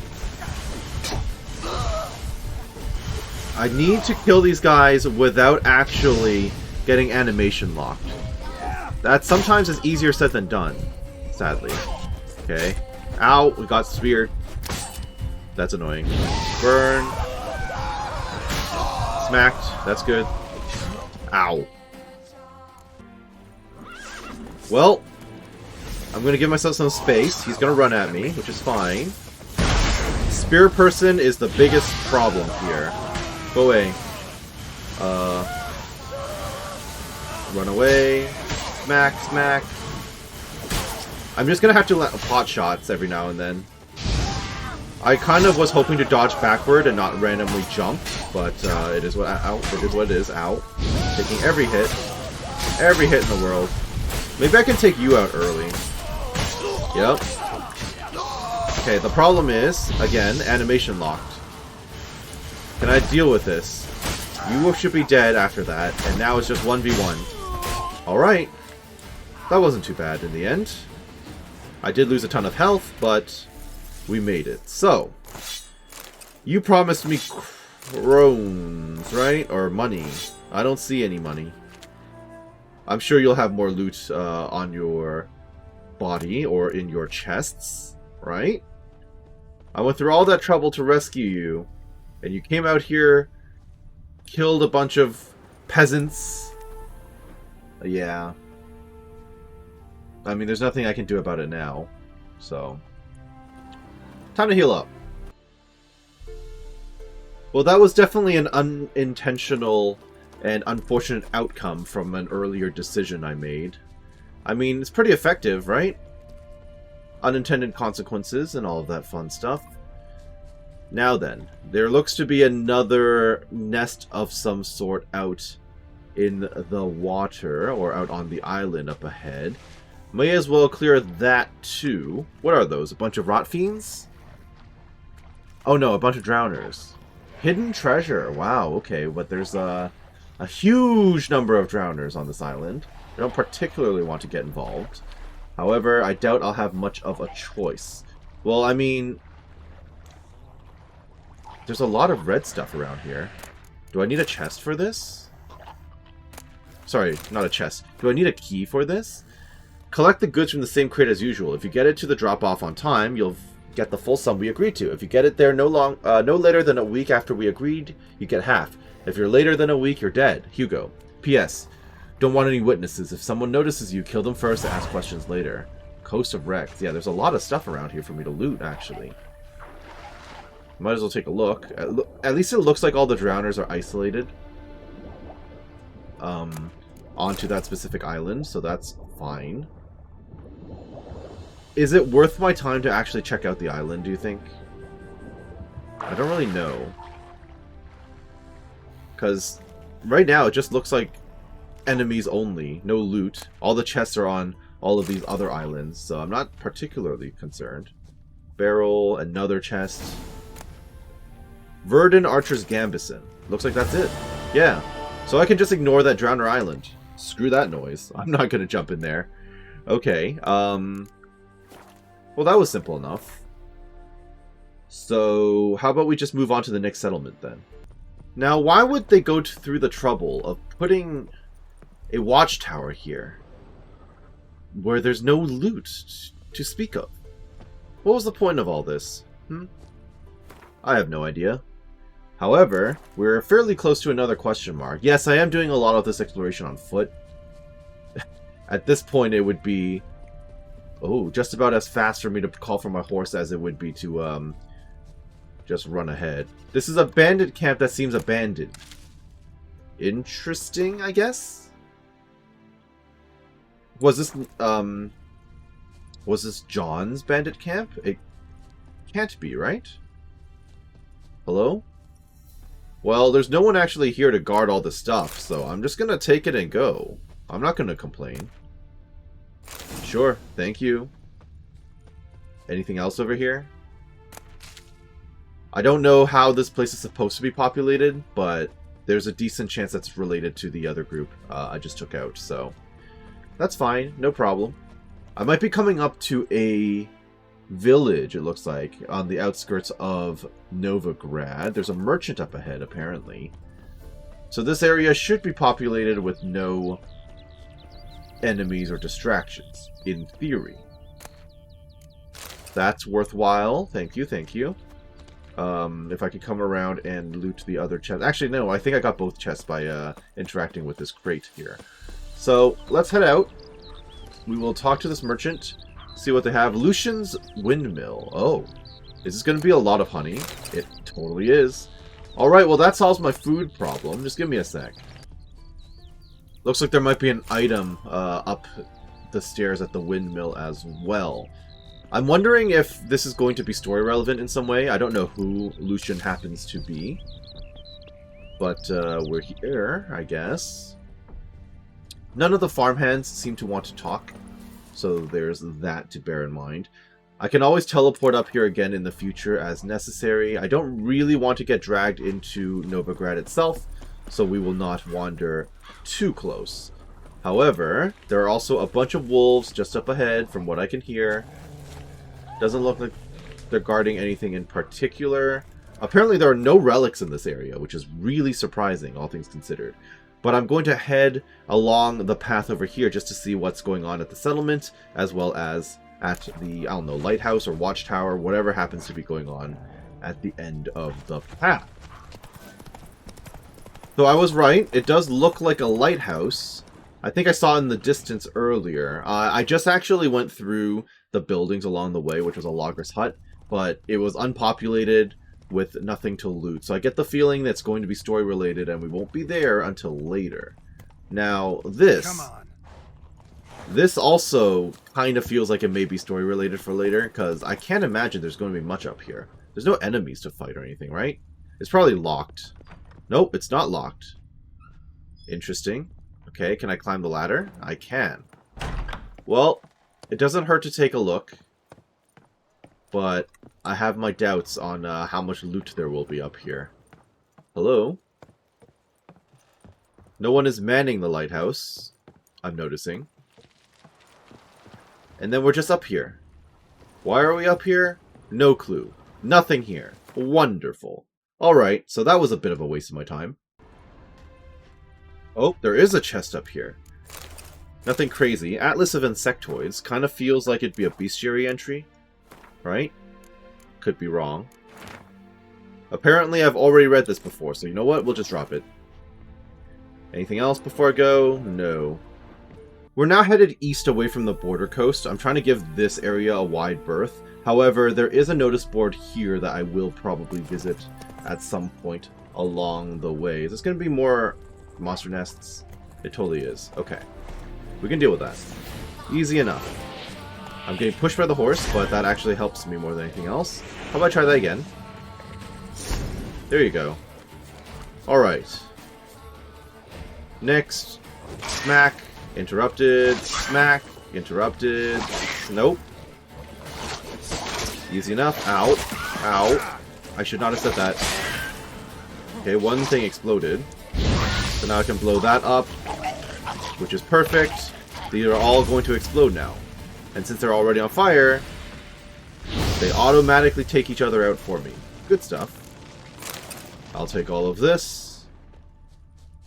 Speaker 1: I need to kill these guys without actually getting animation locked. That sometimes is easier said than done. Sadly. Okay. Ow, we got speared. That's annoying. Burn. Smacked. That's good. Ow. Well, I'm going to give myself some space. He's going to run at me, which is fine. Spear person is the biggest problem here. Go away. Run away. Smack, smack. I'm just gonna have to let pot shots every now and then. I kind of was hoping to dodge backward and not randomly jump, but it is what it is. What it is. Ow! Taking every hit in the world. Maybe I can take you out early. Yep. Okay. The problem is again animation locked. Can I deal with this? You should be dead after that, and now it's just 1v1. All right. That wasn't too bad in the end. I did lose a ton of health, but we made it. So, you promised me crones, right? Or money. I don't see any money. I'm sure you'll have more loot on your body or in your chests, right? I went through all that trouble to rescue you, and you came out here, killed a bunch of peasants. Yeah. I mean, there's nothing I can do about it now, so... Time to heal up. Well, that was definitely an unintentional and unfortunate outcome from an earlier decision I made. I mean, it's pretty effective, right? Unintended consequences and all of that fun stuff. Now then, there looks to be another nest of some sort out in the water, or out on the island up ahead. May as well clear that too. What are those? A bunch of rot fiends? Oh no, a bunch of drowners. Hidden treasure. Wow, okay, but there's a huge number of drowners on this island. I don't particularly want to get involved. However, I doubt I'll have much of a choice. Well, I mean, there's a lot of red stuff around here. Do I need a chest for this? Sorry, not a chest. Do I need a key for this? Collect the goods from the same crate as usual. If you get it to the drop-off on time, you'll get the full sum we agreed to. If you get it there no later than a week after we agreed, you get half. If you're later than a week, you're dead. Hugo. P.S. Don't want any witnesses. If someone notices you, kill them first and ask questions later. Coast of Wrecks. Yeah, there's a lot of stuff around here for me to loot, actually. Might as well take a look. At least it looks like all the drowners are isolated. Onto that specific island, so that's fine. Is it worth my time to actually check out the island, do you think? I don't really know. Because right now it just looks like enemies only, no loot. All the chests are on all of these other islands, so I'm not particularly concerned. Barrel, another chest. Verdun Archer's Gambison. Looks like that's it. Yeah. So I can just ignore that Drowner Island. Screw that noise. I'm not going to jump in there. Okay. Well, that was simple enough. So, how about we just move on to the next settlement then? Now, why would they go through the trouble of putting a watchtower here where there's no loot to speak of? What was the point of all this? I have no idea. However, we're fairly close to another question mark. Yes, I am doing a lot of this exploration on foot. At this point, it would be... oh, just about as fast for me to call for my horse as it would be to, just run ahead. This is a bandit camp that seems abandoned. Interesting, I guess? Was this John's bandit camp? It can't be, right? Hello? Well, there's no one actually here to guard all the stuff, so I'm just gonna take it and go. I'm not gonna complain. Sure, thank you. Anything else over here? I don't know how this place is supposed to be populated, but there's a decent chance that's related to the other group I just took out, so that's fine, no problem. I might be coming up to a village, it looks like, on the outskirts of Novigrad. There's a merchant up ahead, apparently. So this area should be populated with no enemies or distractions, in theory. That's worthwhile. Thank you, thank you. If I could come around and loot the other chest. Actually, no, I think I got both chests by interacting with this crate here. So, let's head out. We will talk to this merchant, see what they have. Lucian's Windmill. Oh, is this going to be a lot of honey? It totally is. Alright, well that solves my food problem. Just give me a sec. Looks like there might be an item up the stairs at the windmill as well. I'm wondering if this is going to be story relevant in some way. I don't know who Lucian happens to be. But we're here, I guess. None of the farmhands seem to want to talk. So there's that to bear in mind. I can always teleport up here again in the future as necessary. I don't really want to get dragged into Novigrad itself, so we will not wander too close. However, there are also a bunch of wolves just up ahead from what I can hear. Doesn't look like they're guarding anything in particular. Apparently there are no relics in this area, which is really surprising, all things considered. But I'm going to head along the path over here just to see what's going on at the settlement, as well as at the, I don't know, lighthouse or watchtower, whatever happens to be going on at the end of the path. So I was right, it does look like a lighthouse. I think I saw it in the distance earlier. I just actually went through the buildings along the way, which was a logger's hut, but it was unpopulated with nothing to loot. So I get the feeling that's going to be story related and we won't be there until later. Now, this also kind of feels like it may be story related for later, because I can't imagine there's going to be much up here. There's no enemies to fight or anything, right? It's probably locked. Nope, it's not locked. Interesting. Okay, can I climb the ladder? I can. Well, it doesn't hurt to take a look, but I have my doubts on how much loot there will be up here. Hello? No one is manning the lighthouse, I'm noticing. And then we're just up here. Why are we up here? No clue. Nothing here. Wonderful. Alright, so that was a bit of a waste of my time. Oh, there is a chest up here. Nothing crazy. Atlas of Insectoids. Kind of feels like it'd be a bestiary entry. Right? Could be wrong. Apparently I've already read this before, so you know what? We'll just drop it. Anything else before I go? No. We're now headed east away from the border coast. I'm trying to give this area a wide berth. However, there is a notice board here that I will probably visit at some point along the way. Is this going to be more monster nests? It totally is. Okay. We can deal with that. Easy enough. I'm getting pushed by the horse, but that actually helps me more than anything else. How about I try that again? There you go. Alright. Next. Smack. Interrupted. Smack. Interrupted. Nope. Easy enough. Ow. Ow. I should not have said that. Okay, one thing exploded. So now I can blow that up, which is perfect. These are all going to explode now. And since they're already on fire, they automatically take each other out for me. Good stuff. I'll take all of this.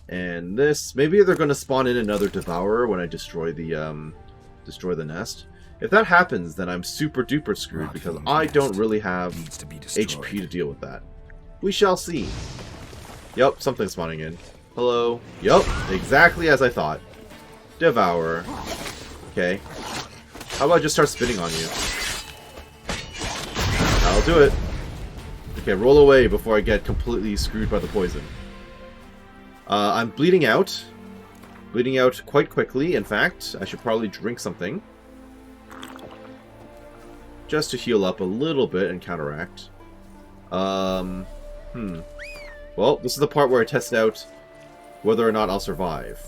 Speaker 1: And this. Maybe they're going to spawn in another devourer when I destroy the nest. If that happens, then I'm super duper screwed because I don't really have HP to deal with that. We shall see. Yup, something's spawning in. Hello. Yup, exactly as I thought. Devourer. Okay. How about I just start spitting on you? I'll do it. Okay, roll away before I get completely screwed by the poison. I'm bleeding out. Bleeding out quite quickly, in fact. I should probably drink something. Just to heal up a little bit and counteract. Well, this is the part where I test out whether or not I'll survive.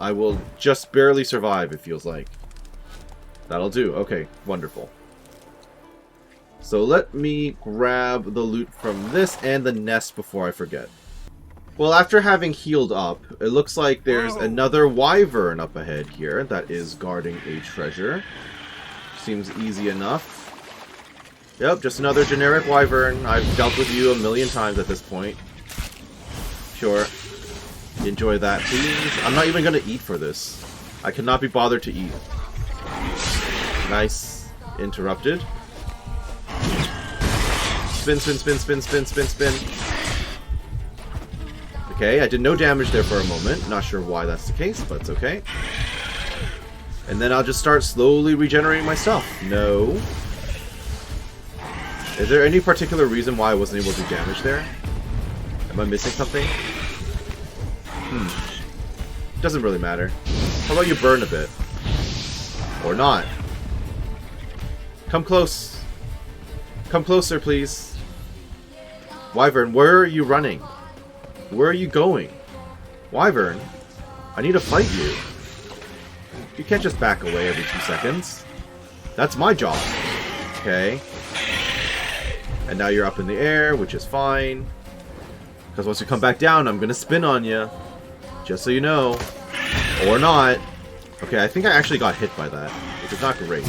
Speaker 1: I will just barely survive, it feels like. That'll do. Okay, wonderful. So let me grab the loot from this and the nest before I forget. Well, after having healed up, it looks like there's another wyvern up ahead here that is guarding a treasure. Seems easy enough. Yep, just another generic wyvern. I've dealt with you a million times at this point. Sure. Enjoy that, please. I'm not even going to eat for this. I cannot be bothered to eat. Nice. Interrupted. Spin, spin, spin, spin, spin, spin, spin. Okay, I did no damage there for a moment. Not sure why that's the case, but it's okay. And then I'll just start slowly regenerating myself. No. Is there any particular reason why I wasn't able to do damage there? Am I missing something? Doesn't really matter. How about you burn a bit? Or not? Come close. Come closer, please. Wyvern, where are you running? Where are you going? Wyvern, I need to fight you. You can't just back away every 2 seconds. That's my job. Okay. And now you're up in the air, which is fine. Because once you come back down, I'm going to spin on you. Just so you know. Or not. Okay, I think I actually got hit by that, which is not great.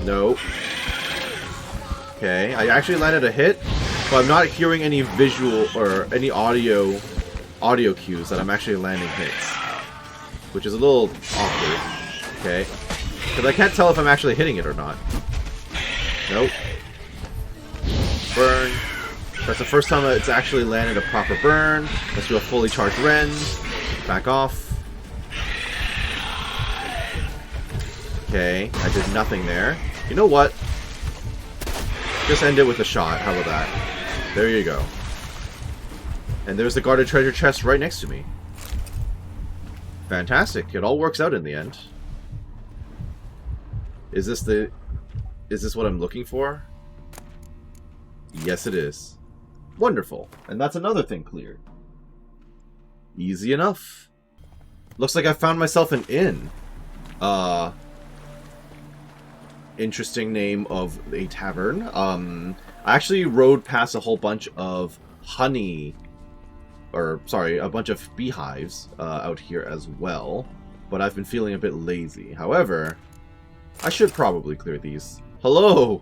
Speaker 1: Nope. Okay, I actually landed a hit, but I'm not hearing any visual or any audio cues that I'm actually landing hits. Which is a little awkward. Okay. Because I can't tell if I'm actually hitting it or not. Nope. Burn. That's the first time it's actually landed a proper burn. Let's do a fully charged Ren. Back off. Okay, I did nothing there. You know what? Just end it with a shot. How about that? There you go. And there's the guarded treasure chest right next to me. Fantastic. It all works out in the end. Is this what I'm looking for? Yes, it is. Wonderful. And that's another thing cleared. Easy enough. Looks like I found myself an inn. Interesting name of a tavern. I actually rode past a whole bunch of honey, or sorry, a bunch of beehives out here as well, but I've been feeling a bit lazy. However, I should probably clear these. Hello!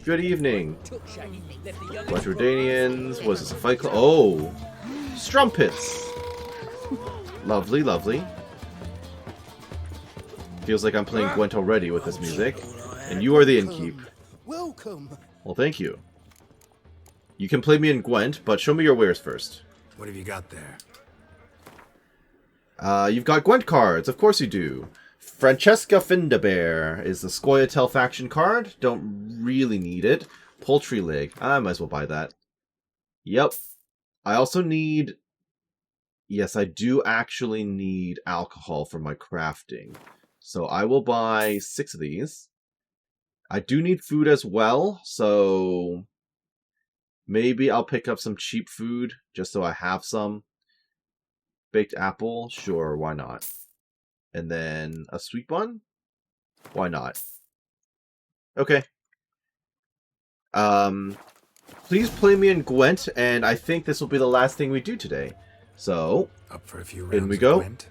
Speaker 1: Good evening. Bunch of Redanians. Was this a fight club? Oh! Strumpets! Lovely, lovely. Feels like I'm playing Gwent already with this music. And you are the innkeep.
Speaker 6: Welcome.
Speaker 1: Well, thank you. You can play me in Gwent, but show me your wares first.
Speaker 2: What have you got there?
Speaker 1: You've got Gwent cards. Of course you do. Francesca Findabear is the Scoia'tael faction card. Don't really need it. Poultry Leg. I might as well buy that. Yep. I also need... Yes, I do actually need alcohol for my crafting. So I will buy 6 of these. I do need food as well, so... Maybe I'll pick up some cheap food, just so I have some. Baked apple? Sure, why not? And then a sweet bun? Why not? Okay. Please play me in Gwent, and I think this will be the last thing we do today. So,
Speaker 2: up for a few rounds
Speaker 1: in we go.
Speaker 2: Gwent.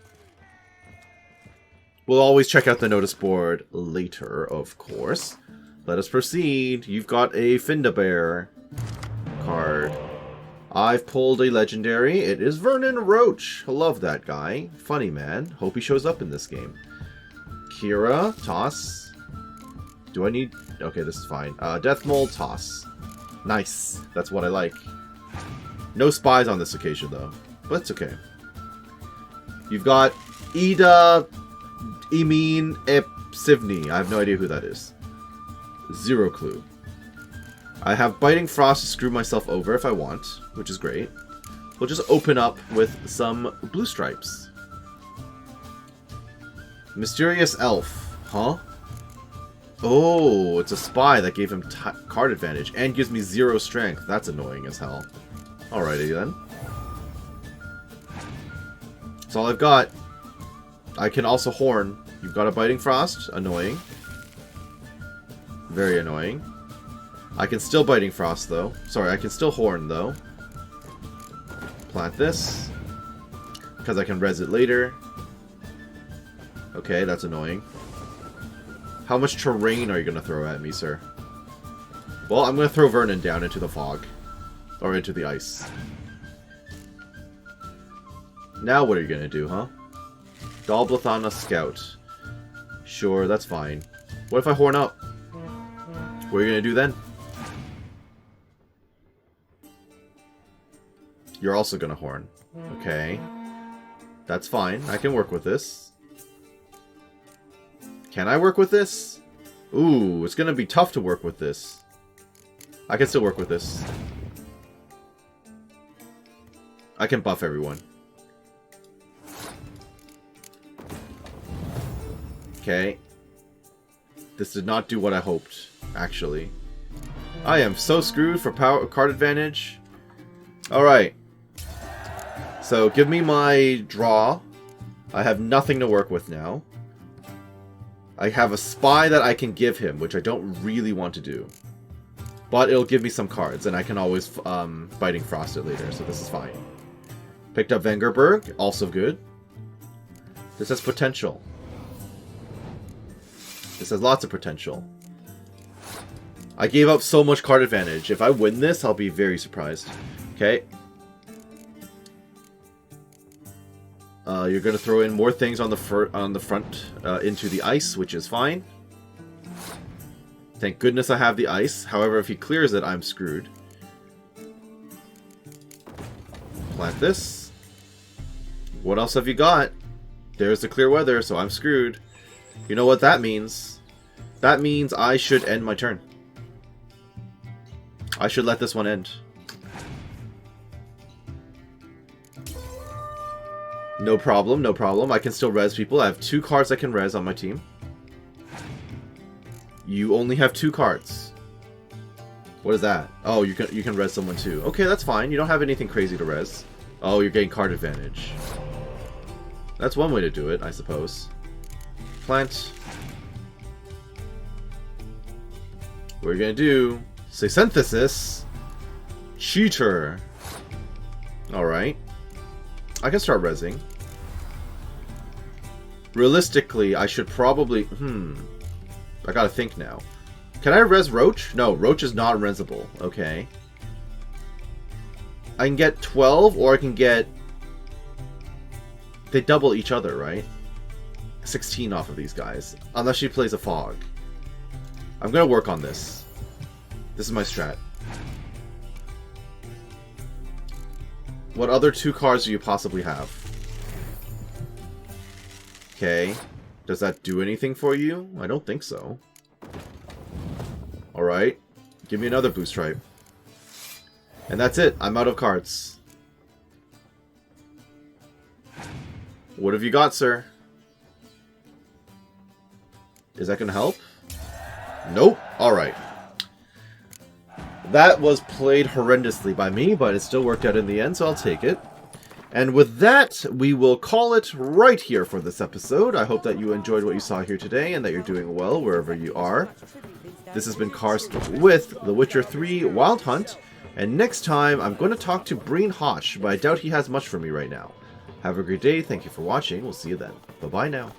Speaker 1: We'll always check out the notice board later, of course. Let us proceed. You've got a Findabear card. I've pulled a legendary. It is Vernon Roach. I love that guy. Funny man. Hope he shows up in this game. Kira, toss. Do I need... Okay, this is fine. Death Mold, toss. Nice. That's what I like. No spies on this occasion, though. But it's okay. You've got Ida Emin Epsivni. I have no idea who that is. Zero clue. I have Biting Frost to screw myself over if I want, which is great. We'll just open up with some blue stripes. Mysterious Elf. Huh? Oh, it's a spy that gave him card advantage and gives me 0 strength. That's annoying as hell. Alrighty then. That's all I've got. I can also horn. You've got a Biting Frost. Annoying. Very annoying. I can still Biting Frost, though. Sorry, I can still horn, though. Plant this. Because I can res it later. Okay, that's annoying. How much terrain are you going to throw at me, sir? Well, I'm going to throw Vernon down into the fog. Or into the ice. Now what are you going to do, huh? Dalblathana Scout. Sure, that's fine. What if I horn up? What are you going to do then? You're also going to horn. Okay. That's fine. I can work with this. Can I work with this? Ooh, it's going to be tough to work with this. I can still work with this. I can buff everyone. Okay. This did not do what I hoped, actually. I am so screwed for power card advantage. Alright. So, give me my draw. I have nothing to work with now. I have a spy that I can give him, which I don't really want to do. But it'll give me some cards, and I can always Biting Frost it later, so this is fine. Picked up Vengerberg, also good. This has potential. This has lots of potential. I gave up so much card advantage. If I win this, I'll be very surprised. Okay. You're going to throw in more things on the front into the ice, which is fine. Thank goodness I have the ice. However, if he clears it, I'm screwed. Plant this. What else have you got? There's the clear weather, so I'm screwed. You know what that means? That means I should end my turn. I should let this one end. No problem, no problem. I can still res people. I have 2 cards I can res on my team. You only have 2 cards. What is that? Oh, you can res someone too. Okay, that's fine. You don't have anything crazy to res. Oh, you're getting card advantage. That's one way to do it, I suppose. Plant. What are you gonna do? Say synthesis. Cheater. Alright. I can start resing. Realistically, I should probably... I gotta think now. Can I res Roach? No, Roach is not resable. Okay. I can get 12, or I can get... They double each other, right? 16 off of these guys. Unless she plays a fog. I'm gonna work on this. This is my strat. What other 2 cards do you possibly have? Okay. Does that do anything for you? I don't think so. Alright. Give me another boost stripe. And that's it. I'm out of cards. What have you got, sir? Is that going to help? Nope. Alright. That was played horrendously by me, but it still worked out in the end, so I'll take it. And with that, we will call it right here for this episode. I hope that you enjoyed what you saw here today, and that you're doing well wherever you are. This has been Karst with The Witcher 3 Wild Hunt, and next time I'm going to talk to Breen Hosh, but I doubt he has much for me right now. Have a great day, thank you for watching, we'll see you then. Bye-bye now.